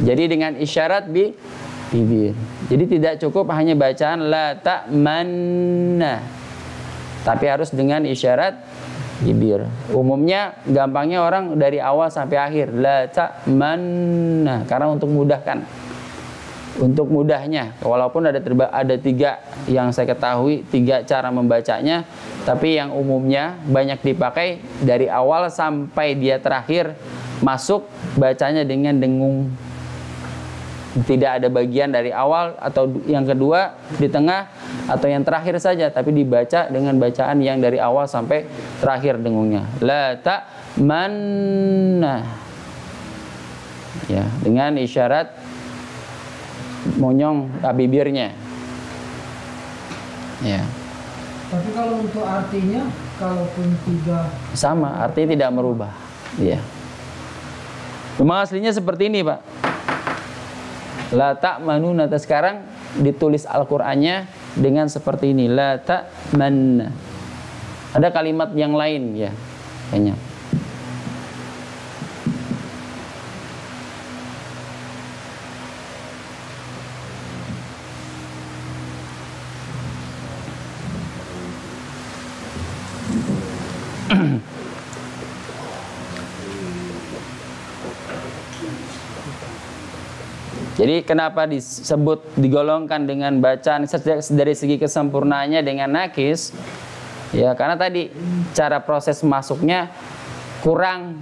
Jadi dengan isyarat bibir. Jadi tidak cukup hanya bacaan la ta'manna, tapi harus dengan isyarat bibir. Umumnya gampangnya orang dari awal sampai akhir la ta'manna, karena untuk mudahkan. Untuk mudahnya, walaupun ada 3 yang saya ketahui, 3 cara membacanya, tapi yang umumnya banyak dipakai dari awal sampai dia terakhir masuk bacanya dengan dengung. Tidak ada bagian dari awal atau yang kedua di tengah atau yang terakhir saja, tapi dibaca dengan bacaan yang dari awal sampai terakhir dengungnya. La ta'manna. Ya, dengan isyarat monyong bibirnya. Ya. Tapi kalau untuk artinya, kalaupun 3 sama, artinya tidak merubah. Ya. Memang aslinya seperti ini, Pak. La ta'manuna. Sekarang ditulis Al-Qur'annya dengan seperti ini, la ta'manna. Ada kalimat yang lain ya, kayaknya. Jadi kenapa disebut digolongkan dengan bacaan dari segi kesempurnaannya dengan nakis? Ya karena tadi cara proses masuknya kurang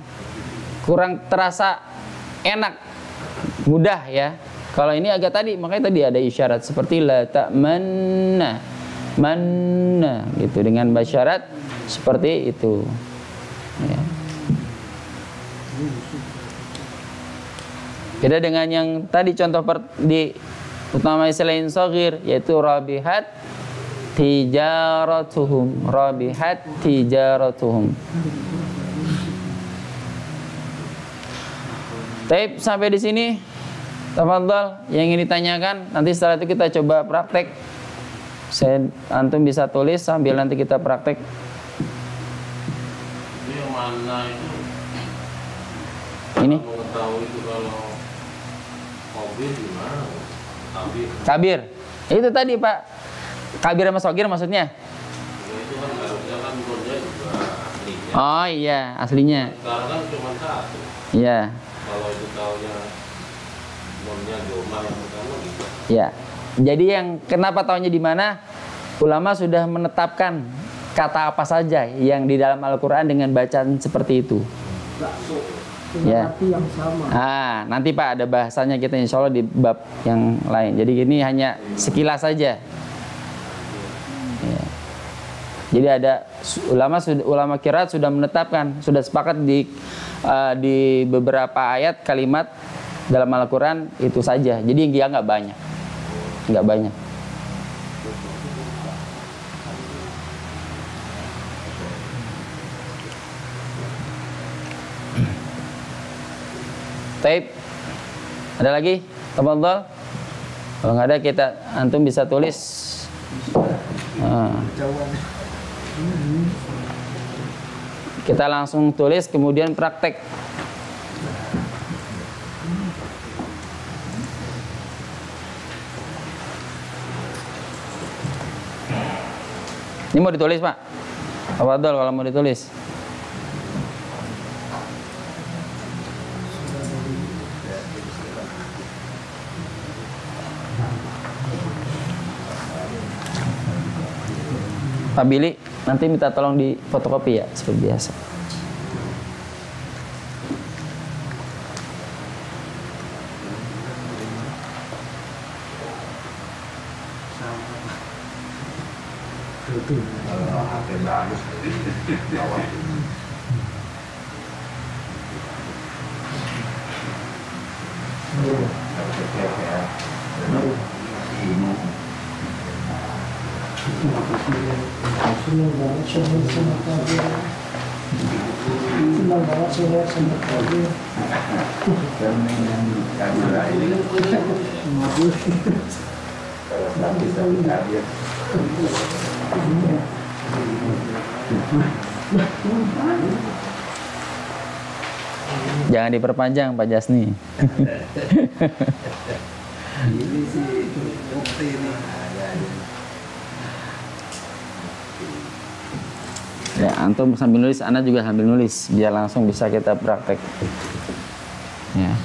terasa enak, mudah ya. Kalau ini agak tadi, makanya tadi ada isyarat seperti la ta'manna, manna gitu, dengan basyarat seperti itu. Ya. Beda dengan yang tadi contoh di utama selain shagir, yaitu rabihat tijaratuhum, rabihat tijaratuhum. Taib sampai di sini. Tafadhal, yang ingin ditanyakan nanti setelah itu kita coba praktek. Antum bisa tulis sambil nanti kita praktek. Ini yang mana itu? Ini mengetahui itu kalau kabir gimana? kabir. Itu tadi Pak. Kabir sama sogir maksudnya? Ya, itu kan harusnya kan bonnya juga aslinya. Oh iya, aslinya. Sekarang kan cuma 1. Iya. Kalau itu taunya bonnya doma yang pertama gitu. Ya. Jadi yang kenapa taunya di mana? Ulama sudah menetapkan kata apa saja yang di dalam Al-Qur'an dengan bacaan seperti itu. dengan arti yang sama. Ah, nanti Pak ada bahasanya kita insya Allah di bab yang lain. Jadi ini hanya sekilas saja. Ya. Jadi ada ulama qiraat sudah menetapkan, sudah sepakat di beberapa ayat kalimat dalam Al-Qur'an itu saja. Jadi dia nggak banyak. Taib. Ada lagi? Tafadhal. Kalau nggak ada antum bisa tulis. Kita langsung tulis kemudian praktek. Ini mau ditulis Pak? Tafadhal kalau mau ditulis. Pak Billy, nanti minta tolong di fotokopi ya, seperti biasa. senang banget saya senang lagi. Dengan kamera ini kalau tapi kaget. Jangan diperpanjang Pak Jasni. Ini sih bukti nih. Ya, antum sambil nulis, ana juga sambil nulis biar langsung bisa kita praktek. Ya.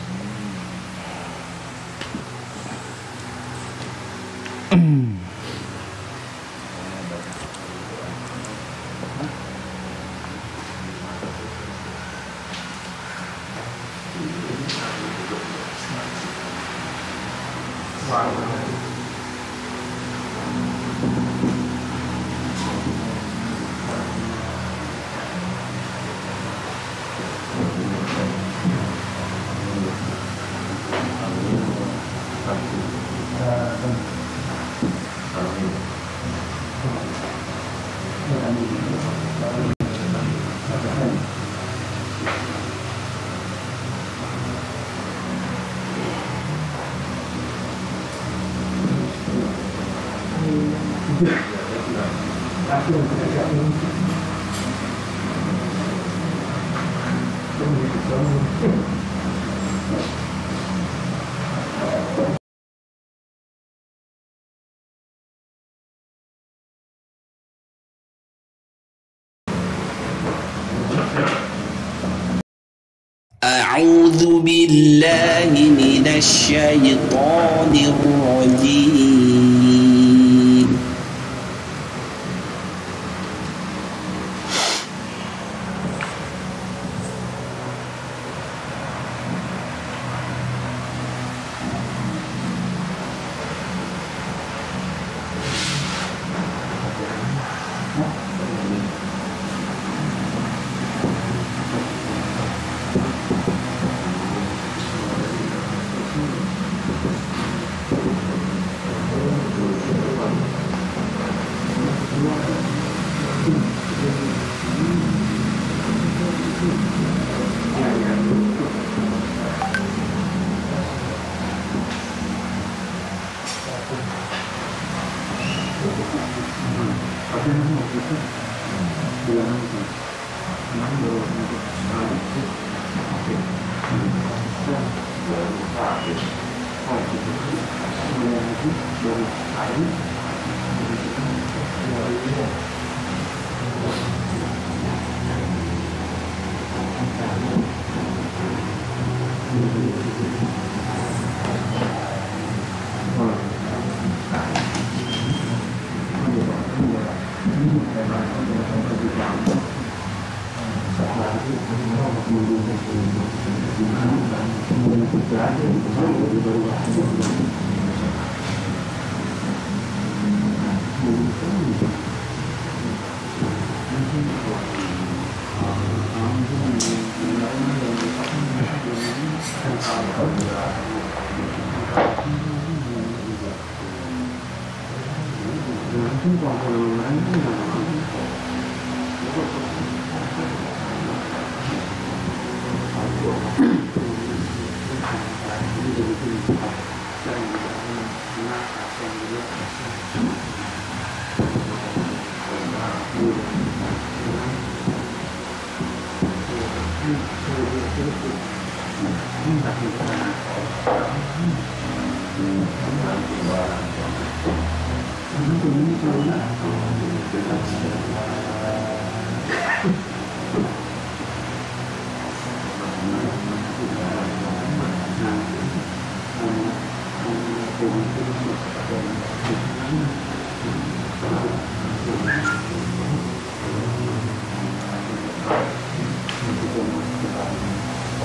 أعوذ بالله من الشيطان الرجيم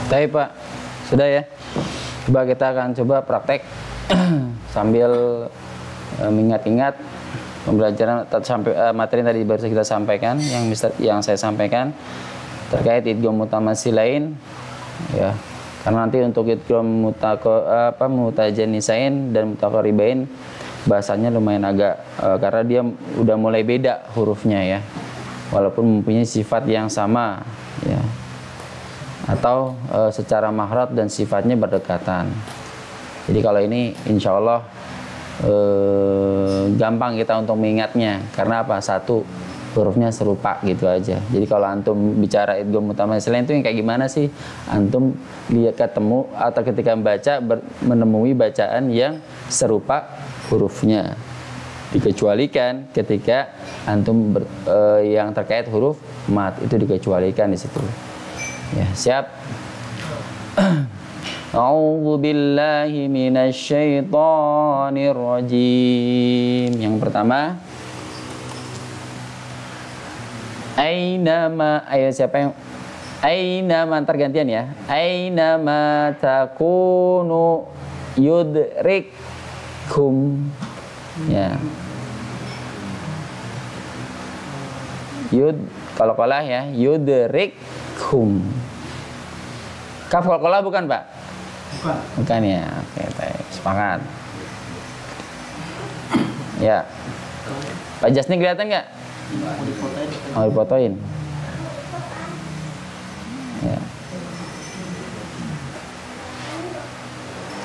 Baik Pak, sudah ya. Coba kita akan coba praktek sambil mengingat-ingat pembelajaran sampai materi tadi baru kita sampaikan, yang saya sampaikan terkait idgham mutamattsilain ya. Karena nanti untuk idgham mutajanisain dan mutaqaribain bahasanya lumayan agak karena dia udah mulai beda hurufnya ya. Walaupun mempunyai sifat yang sama ya. atau secara makhraj dan sifatnya berdekatan. Jadi kalau ini insya Allah gampang kita untuk mengingatnya. Karena apa? Satu, hurufnya serupa gitu aja. Jadi kalau antum bicara idgham mutamatsilain itu yang kayak gimana sih? Antum lihat ketemu atau ketika membaca menemui bacaan yang serupa hurufnya. Dikecualikan ketika antum yang terkait huruf mat itu dikecualikan di situ. Ya, siap. A'udzu billahi minasyaitonir rajim. Yang pertama, Ainama, ayo siapa yang Ainama, ntar gantian ya. Ainama takunu yudrikum. Ya. Kalau kolah ya, yudrikum. Kaf kolah bukan, Pak? Bukan ya. Oke, baik. Sepakat. Ya. Pak Jasni kelihatan nggak? Mau difotoin. Ya.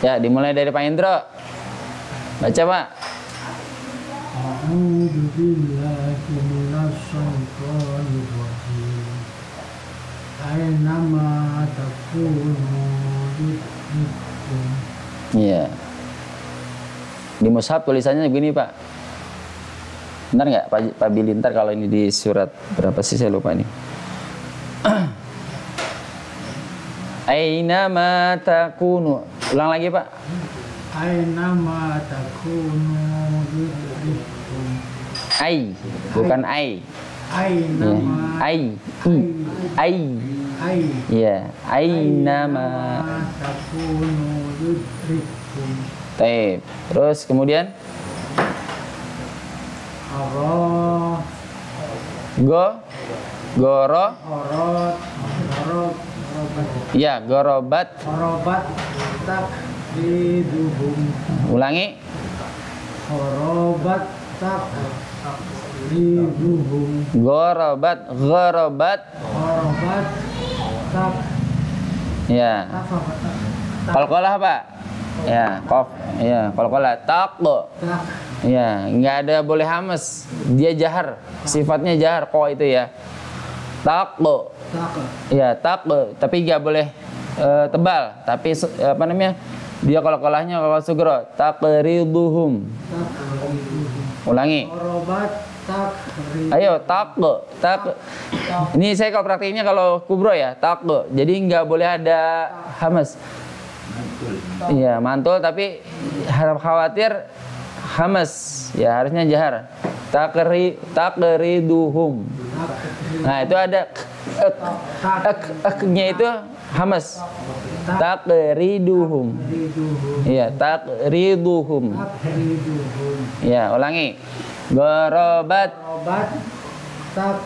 Ya, dimulai dari Pak Indro. Baca, Pak. A'udzu billahi minasyaitonir rajim. Ainama takunu yudrikum. Iya. Di mushaf tulisannya begini, Pak. Benar nggak Pak Billy? Ntar kalau ini di surat berapa sih, saya lupa nih. Ainama takunu. Ulang lagi, Pak. Ainama takunu yudrikum. Ai, bukan ai. Ainama Ai. Ai. ai Iya, ainama. takunu yudrikum. Baik. Terus kemudian Allah goro. Iya, gorobat. Takriduhum. Ulangi. Gorobat takriduhum. Gorobat. Tak. Ya. Qalqalah, Pak. Ya, qaf. Ya, qalqalah. Taqdo. Tak. Ya, nggak ada boleh hamas. Dia jahar. Sifatnya jahar ko itu ya. Taqdo. Tak. Ya, taqdo. Tapi nggak boleh tebal. Tapi apa namanya? Dia qalqalahnya kalau sugro. Taqriduhum. Ulangi. Gorobat takriduhum. Ayo, taqdo. Ini saya kalau praktiknya kalau kubro ya, taqdo. Jadi nggak boleh ada hamas. Iya, mantul tapi harap khawatir hamas. Ya, harusnya jahar. Taqriduhum. Nah, itu ada nya itu hamas. Taqriduhum. Iya, taqriduhum. Ya, ulangi. Gorobat. Tak.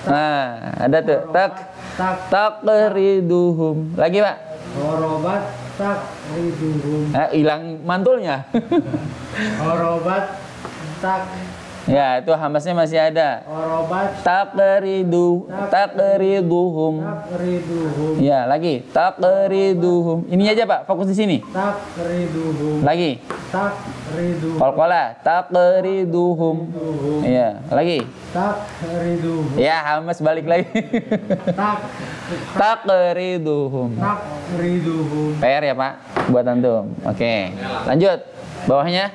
Nah, ada tuh. Taqriduhum. Lagi, Pak. Gorobat takriduhum. Hilang mantulnya. Gorobat tak. Ya, itu hamasnya masih ada. Gorobat Taqriduhum. takriduhum. Ya, lagi. Taqriduhum. Ini aja, Pak. Fokus di sini. Takriduhum. Lagi. Takriduhum. Qalqalah. Taqriduhum. Iya, lagi. Takriduhum. Ya, hamas balik lagi. Taqriduhum. Takriduhum. PR ya, Pak, buat antum. Oke. Lanjut. Bawahnya.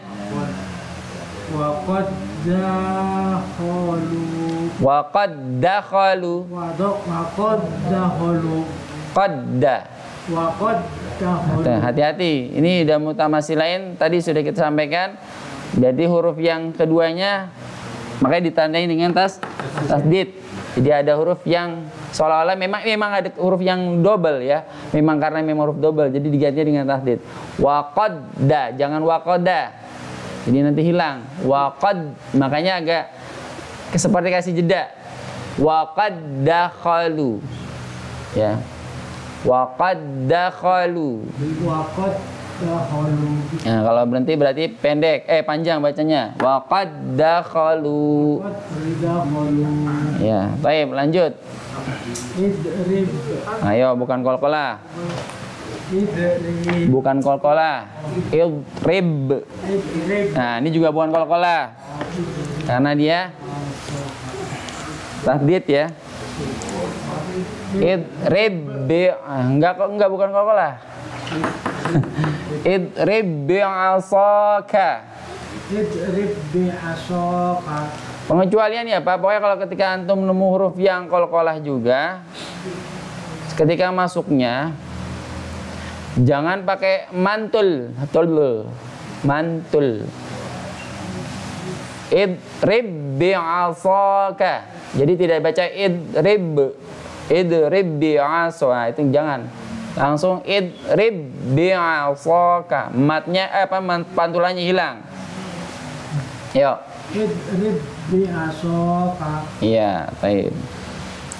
Waqad dakhalu. Waqad dakhalu. Waqad dakhalu. Qadda. Waqad dakhalu. Hati-hati. Ini udah mutamatsilain tadi sudah kita sampaikan. Jadi huruf yang keduanya makanya ditandai dengan tasdid. Jadi ada huruf yang seolah-olah memang ada huruf yang double ya. Memang karena memang huruf double jadi diganti dengan tasdid. Waqadda, jangan waqada. Jadi nanti hilang. Waqad, makanya agak seperti kasih jeda. Waqad dakhalu. Ya. Waqad dakhalu. Waqad dakhalu. Nah, kalau berarti pendek, panjang bacanya. Waqad dakhalu. Waqad dakhalu. Ya, baik, lanjut. idrib, Ayo, bukan kolkolah. idrib, Bukan kolkolah. Idrib. idrib, Nah, ini juga bukan kolkolah. Karena dia tahdid ya. Idrib enggak bukan kolkolah. Idrib bi'asaka. idrib bi'asaka. Pengecualian ya Pak, pokoknya kalau ketika antum nemu huruf yang kolkolah juga, ketika masuknya jangan pakai mantul, mantul. Idrib bi'asaka. Jadi tidak baca idrib bi'asa, itu jangan. Langsung idrib bi'asaka. Matnya pantulannya hilang. Yuk. Idrib bi'asaka. Iya, baik.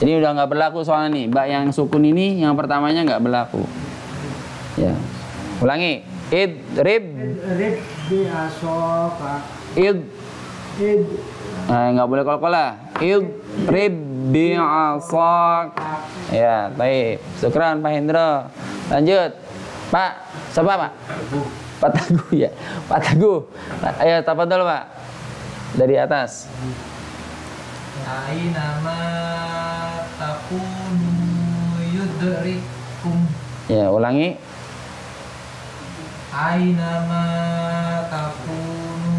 Jadi udah nggak berlaku soalnya nih, bak yang sukun ini yang pertamanya nggak berlaku. Ya, ulangi. Idrib bi'asaka. id. Id Nggak boleh kolkolah. Idrib bi'asaka. Ya, baik. Syukran Pak Hendro. Lanjut, Pak. Siapa Pak? Pak Teguh ya. Pak Teguh. Ayo, tafadhol Pak. Dari atas. Ainama takunu yudrikum. Ya, ulangi. Ainama takunu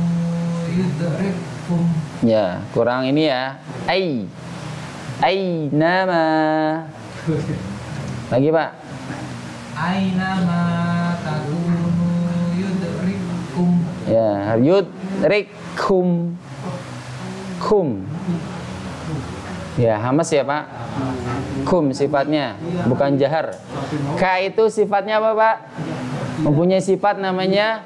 yudrikum. Ya, kurang ini ya. Ai nama. Lagi Pak. Ainama takunu yudrikum. Ya, yudrikum. Kum. Ya, hamas ya Pak. Kum sifatnya, bukan jahar. Ka itu sifatnya apa Pak? Mempunyai sifat namanya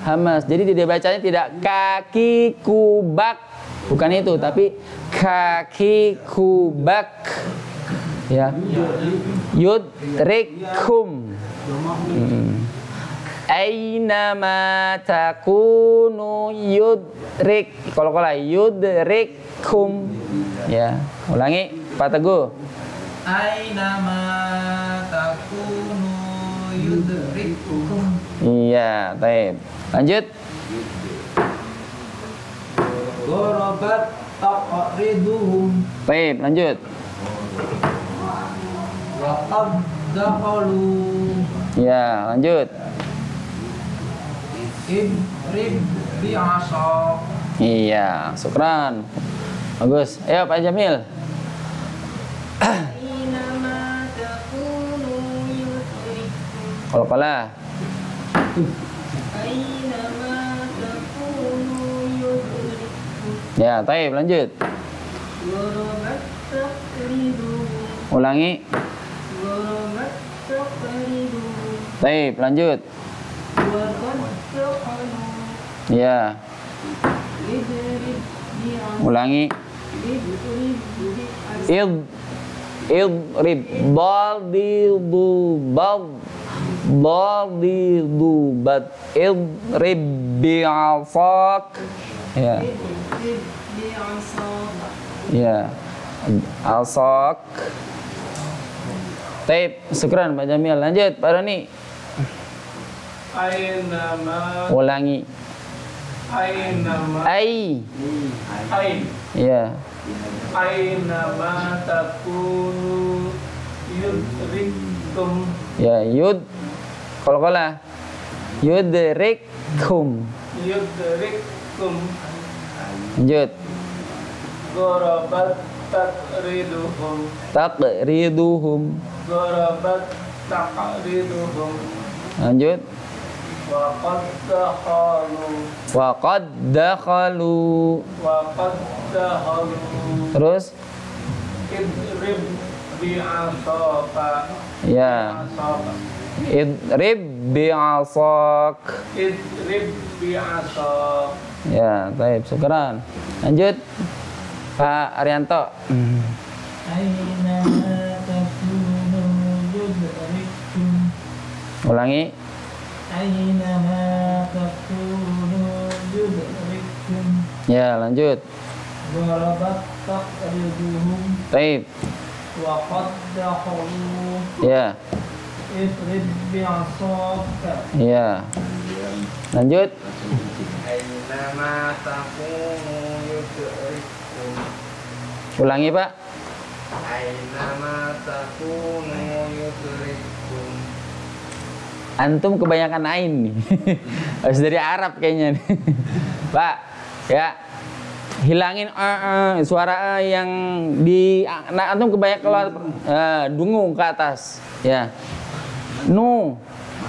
hamas. Jadi tidak bacanya tidak kaki kubak. Bukan itu, tapi kaki kubak. Ya. Yudrikum. Ainama takunu yudrik. Kalau yudrikum. Ya, ulangi Pak Teguh. Ainama takunu yudrikum. Iya, baik. Lanjut. Gharabat taqriduhum. Baik, lanjut. Wa qad dakhalu. Ya, lanjut. Idrib bi'asa. Iya, syukran. Bagus. Ayo Pak Jamil. Ainama takunu yudrikum. Qalqalah. Ainama takunu yudrikum. Ya, baik, lanjut. Gharabat taqriduhum. Ulangi. Gharabat taqriduhum. Baik, lanjut. Wa qad dakhalu. Ya, Idrib bi'asaka. ulangi. Idrib bi'asaka. Idrib baldidu bad idrib bi'asak. Ya. Idrib bi'asaka. Ya. Asak. Taib, syukran Pak Jamil. Lanjut Pak Roni. Ainama Ulangi. ainama Ai. Ya. ainama takunu yudrikum. Ya, yud. Qalqalah. Yudrikum. Yudrikum. Lanjut. Gharabat taqriduhum. Taqriduhum. Gharabat taqriduhum. Lanjut. Wa qad dakhalu. Wa qad dakhalu. Wa qad dakhalu. Terus? Idrib bi'asaka. Ya. Asaka. Idrib bi'asak. Idrib bi'asak. Ya, baik, syukran. Lanjut. Pak Arianto. Ainama takunu yudrikum. Ulangi. Ainama takunu yudrikum. Ya, lanjut. Gharabat taqriduhum. Baik. wa qad dakhalu Ya. idrib bi'asaka Ya. Lanjut. Ainama takunu yudrikum Ulangi, Pak. Ainama takunu yudrikum. Antum kebanyakan ain nih. Harus dari Arab kayaknya nih. Pak, ya. Hilangin suara yang di antum kebanyakan keluar dungu ke atas. Ya. Nu.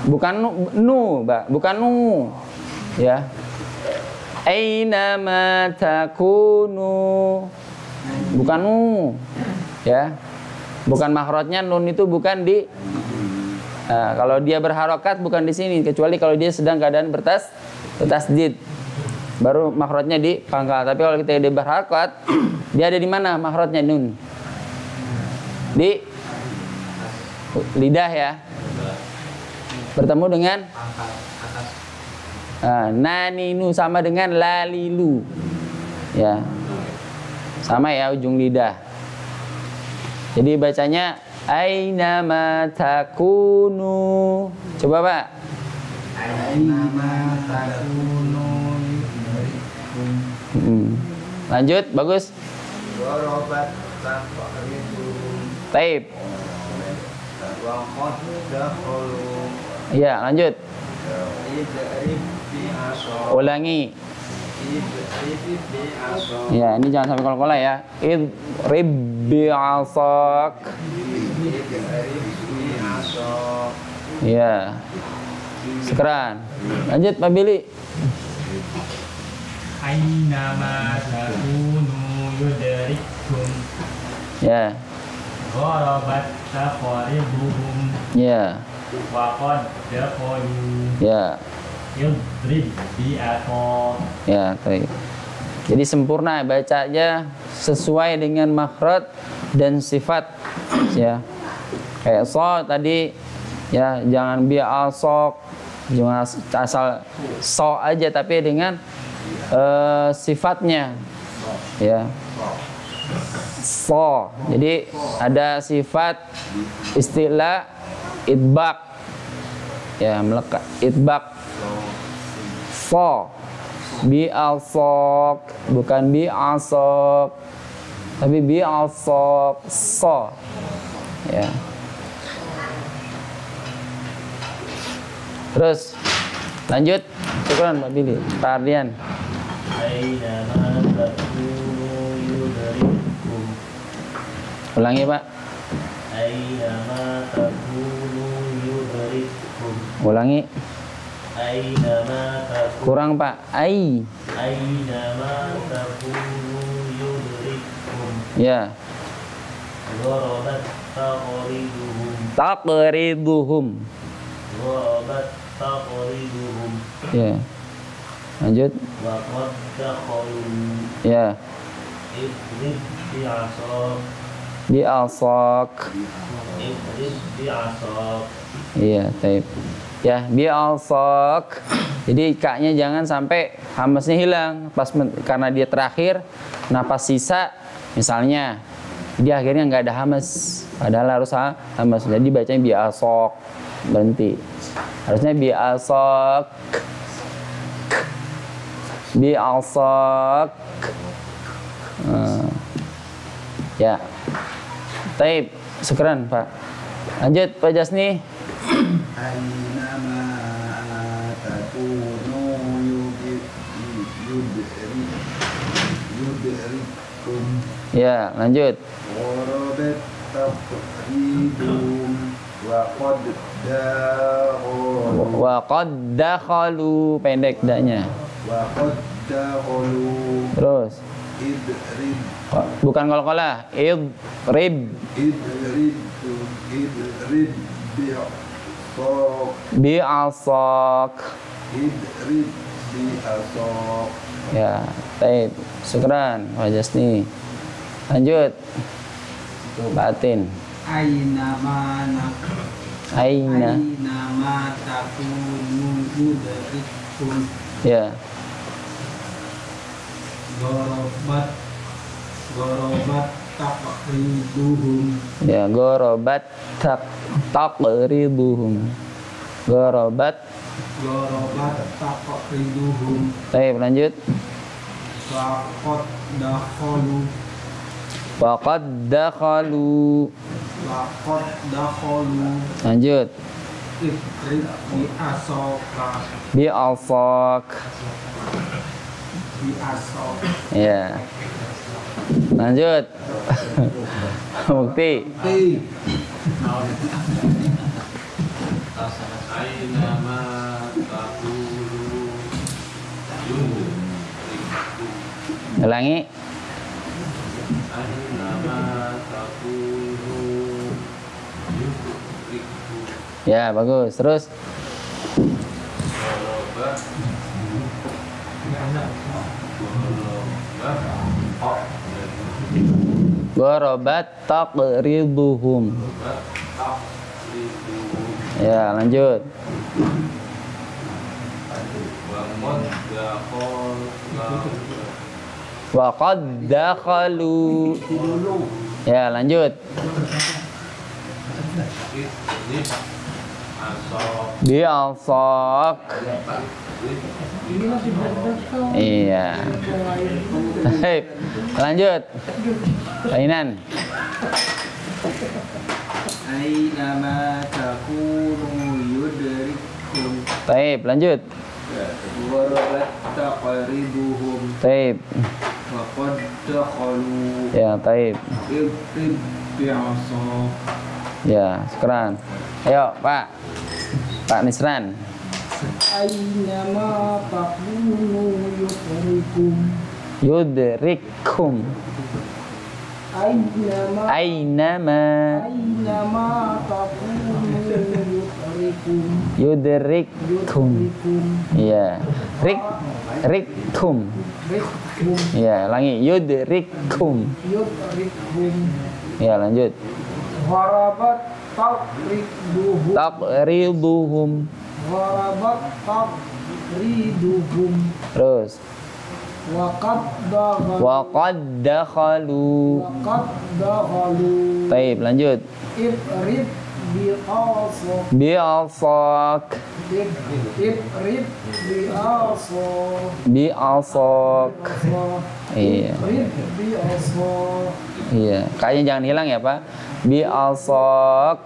Bukan nu, Pak. Bukan nu. Ya. Aina ma takunu. Bukan nu. Ya. Bukan makhrajnya nun itu bukan di kalau dia berharokat bukan di sini, kecuali kalau dia sedang keadaan bertasdid. Baru makhrajnya di pangkal. Tapi kalau kita dia berharokat, dia ada di mana makhrajnya nun? Di lidah ya. Bertemu dengan naninu sama dengan lalilu. Ya. Sama ya ujung lidah. Jadi bacanya aina ma takunu. Coba, Pak. Aina ma takunu Lanjut, bagus. Warabat taqridum Taib. wa qad dakhalu Iya, lanjut. idrib bi'asaka Ulangi. idrib bi'asaka Ya, ini jangan sampai kol-kola ya. Idrib bi'asak. idrib bi'asaka. Iya. Sekeran. Lanjut, Pak Billy. Ainama takunu yudrikum Ya. gharabat taqribuhum Ya. wa qad dakhalu Ya. yudrib bi'asaq. Ya, baik. Jadi sempurna bacanya sesuai dengan makhraj dan sifat ya. Kayak so tadi ya, jangan bi'asaq, jangan asal so aja tapi dengan sifatnya ya. So. Jadi ada sifat istilah idbaq. Ya, melekat idbaq. So. Bi'asaq, bukan bi'asaq. Tapi bi'asaq, so. Ya. Terus lanjut. Syukran Pak Billy. Pak Ardian. Ainama takunu yudrikum Ulangi, Pak. Ainama takunu yudrikum Ulangi. Ainama takunu Kurang, Pak. Ai. Ainama takunu yudrikum Ya. gharabat taqribuhum Taqriduhum. gharabat taqribuhum Ya. Lanjut. wa qad dakhalu Ya. idrib bi'asaq Bi'asaq. idrib bi'asaq. Iya, taib. Ya, bi'asaq. Jadi kaknya jangan sampai hamasnya hilang karena dia terakhir. Nah, pas sisa misalnya dia akhirnya nggak ada hamas, padahal harus hamas. Jadi bacanya bi'asaq. Berhenti. Harusnya bi'asaq. Bi'asaq. Ya. Taib. Syukran, Pak. Lanjut, Pak Jasni. Ainama takunu yudrikum Ya, lanjut. gharabat taqridum wa qad dakhalu Wa qad dakhalu, pendek daknya. wa qad dakhalu Terus. idrib Bukan qalqalah. Idrib idrib bi'asaq bi'asaq. idrib bi'asaq. Ya, taib. Syukran, Pak Jasni. Lanjut. Batin. Ainama Aina. takunu yudrikum Ya. Gorobat taqriduhum. Ya, gharabat taqriduhum. Gharabat. Taqriduhum. Baik, lanjut. Laqad dakhalu. Waqad dakhalu. Laqad dakhalu. Lanjut. Idrib bi asaka. Bi alfaq. Bi asaka. Ya. Lanjut. Bukti. Aina ma taqulu Ulangi. Aina ma taqulu yudrikku. Ya, bagus. Terus. Gharabat taqriduhum. Ya, lanjut. Waqad dakhalu. Ya, lanjut. Bi alfaq. Iya. Baik. Lanjut. Lainan. Aina ma takunu yudrikum. Baik, lanjut. Gharabat taqriduhum. Baik. Laqad dakhalu. Ya, baik. Idrib bi asaka. Ya, sekarang. Ayo, Pak. Pak Nisran. Aina ma taqulu yudrikum. Yudrikum. Aina Ainama. taqulu yudrikum. Yudrikum. Ya. Rikum. Ya, ulangi. Yudrikum. Yudrikum. Ya, lanjut. Gharabat taqriduhum. Taqriduhum. Gharabat taqriduhum. Terus. Waqad dakhalu. Waqad dakhalu. Waqad dakhalu. Baik, lanjut. Idrib bi asaq. Bi alfaq. Idrib bi asaq. Bi alfaq. Iya. Idrib bi asaq. Iya, kayaknya jangan hilang ya, Pak. Bi alfaq.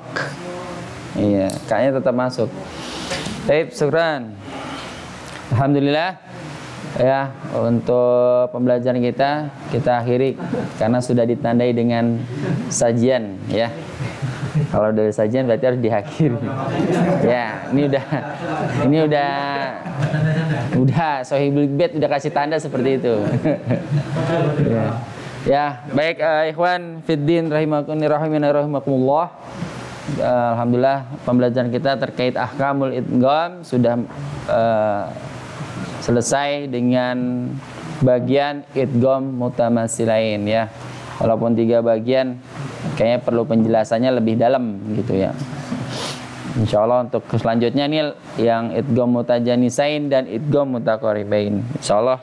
Iya, kayaknya tetap masuk. Baik, syukran. Alhamdulillah. Ya, untuk pembelajaran kita akhiri karena sudah ditandai dengan sajian ya. Kalau dari sajian berarti harus diakhiri. Ya, ini udah Sohibul Bait udah kasih tanda seperti itu. Ya, baik ikhwan fiddin rahimakumullah. Alhamdulillah pembelajaran kita terkait ahkamul idgham sudah selesai dengan bagian idgham mutamatsilain ya. Walaupun 3 bagian kayaknya perlu penjelasannya lebih dalam gitu ya. Insyaallah untuk selanjutnya nih yang idgham mutajanisain dan idgham mutaqaribain. Insyaallah.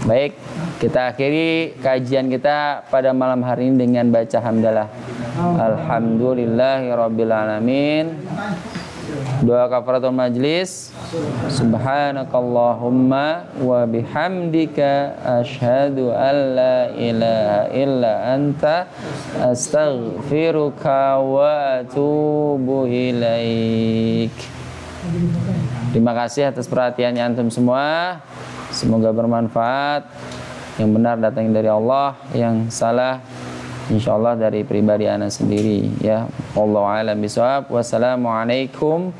Baik, kita akhiri kajian kita pada malam hari ini dengan baca hamdalah. Alhamdulillahirabbil alamin. Doa kafaratul majlis. Subhanakallahumma wa bihamdika asyhadu an la ilaha illa anta astaghfiruka wa atubu ilaik. Terima kasih atas perhatiannya antum semua. Semoga bermanfaat. Yang benar datang dari Allah, yang salah insyaallah dari pribadi ana sendiri ya. Wallahu a'lam bishawab. Wassalamualaikum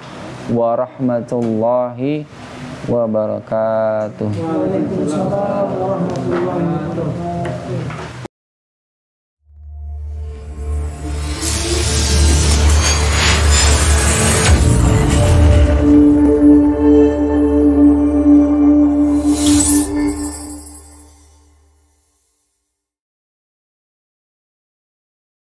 warahmatullahi wabarakatuh. Waalaikumsalam warahmatullahi wabarakatuh.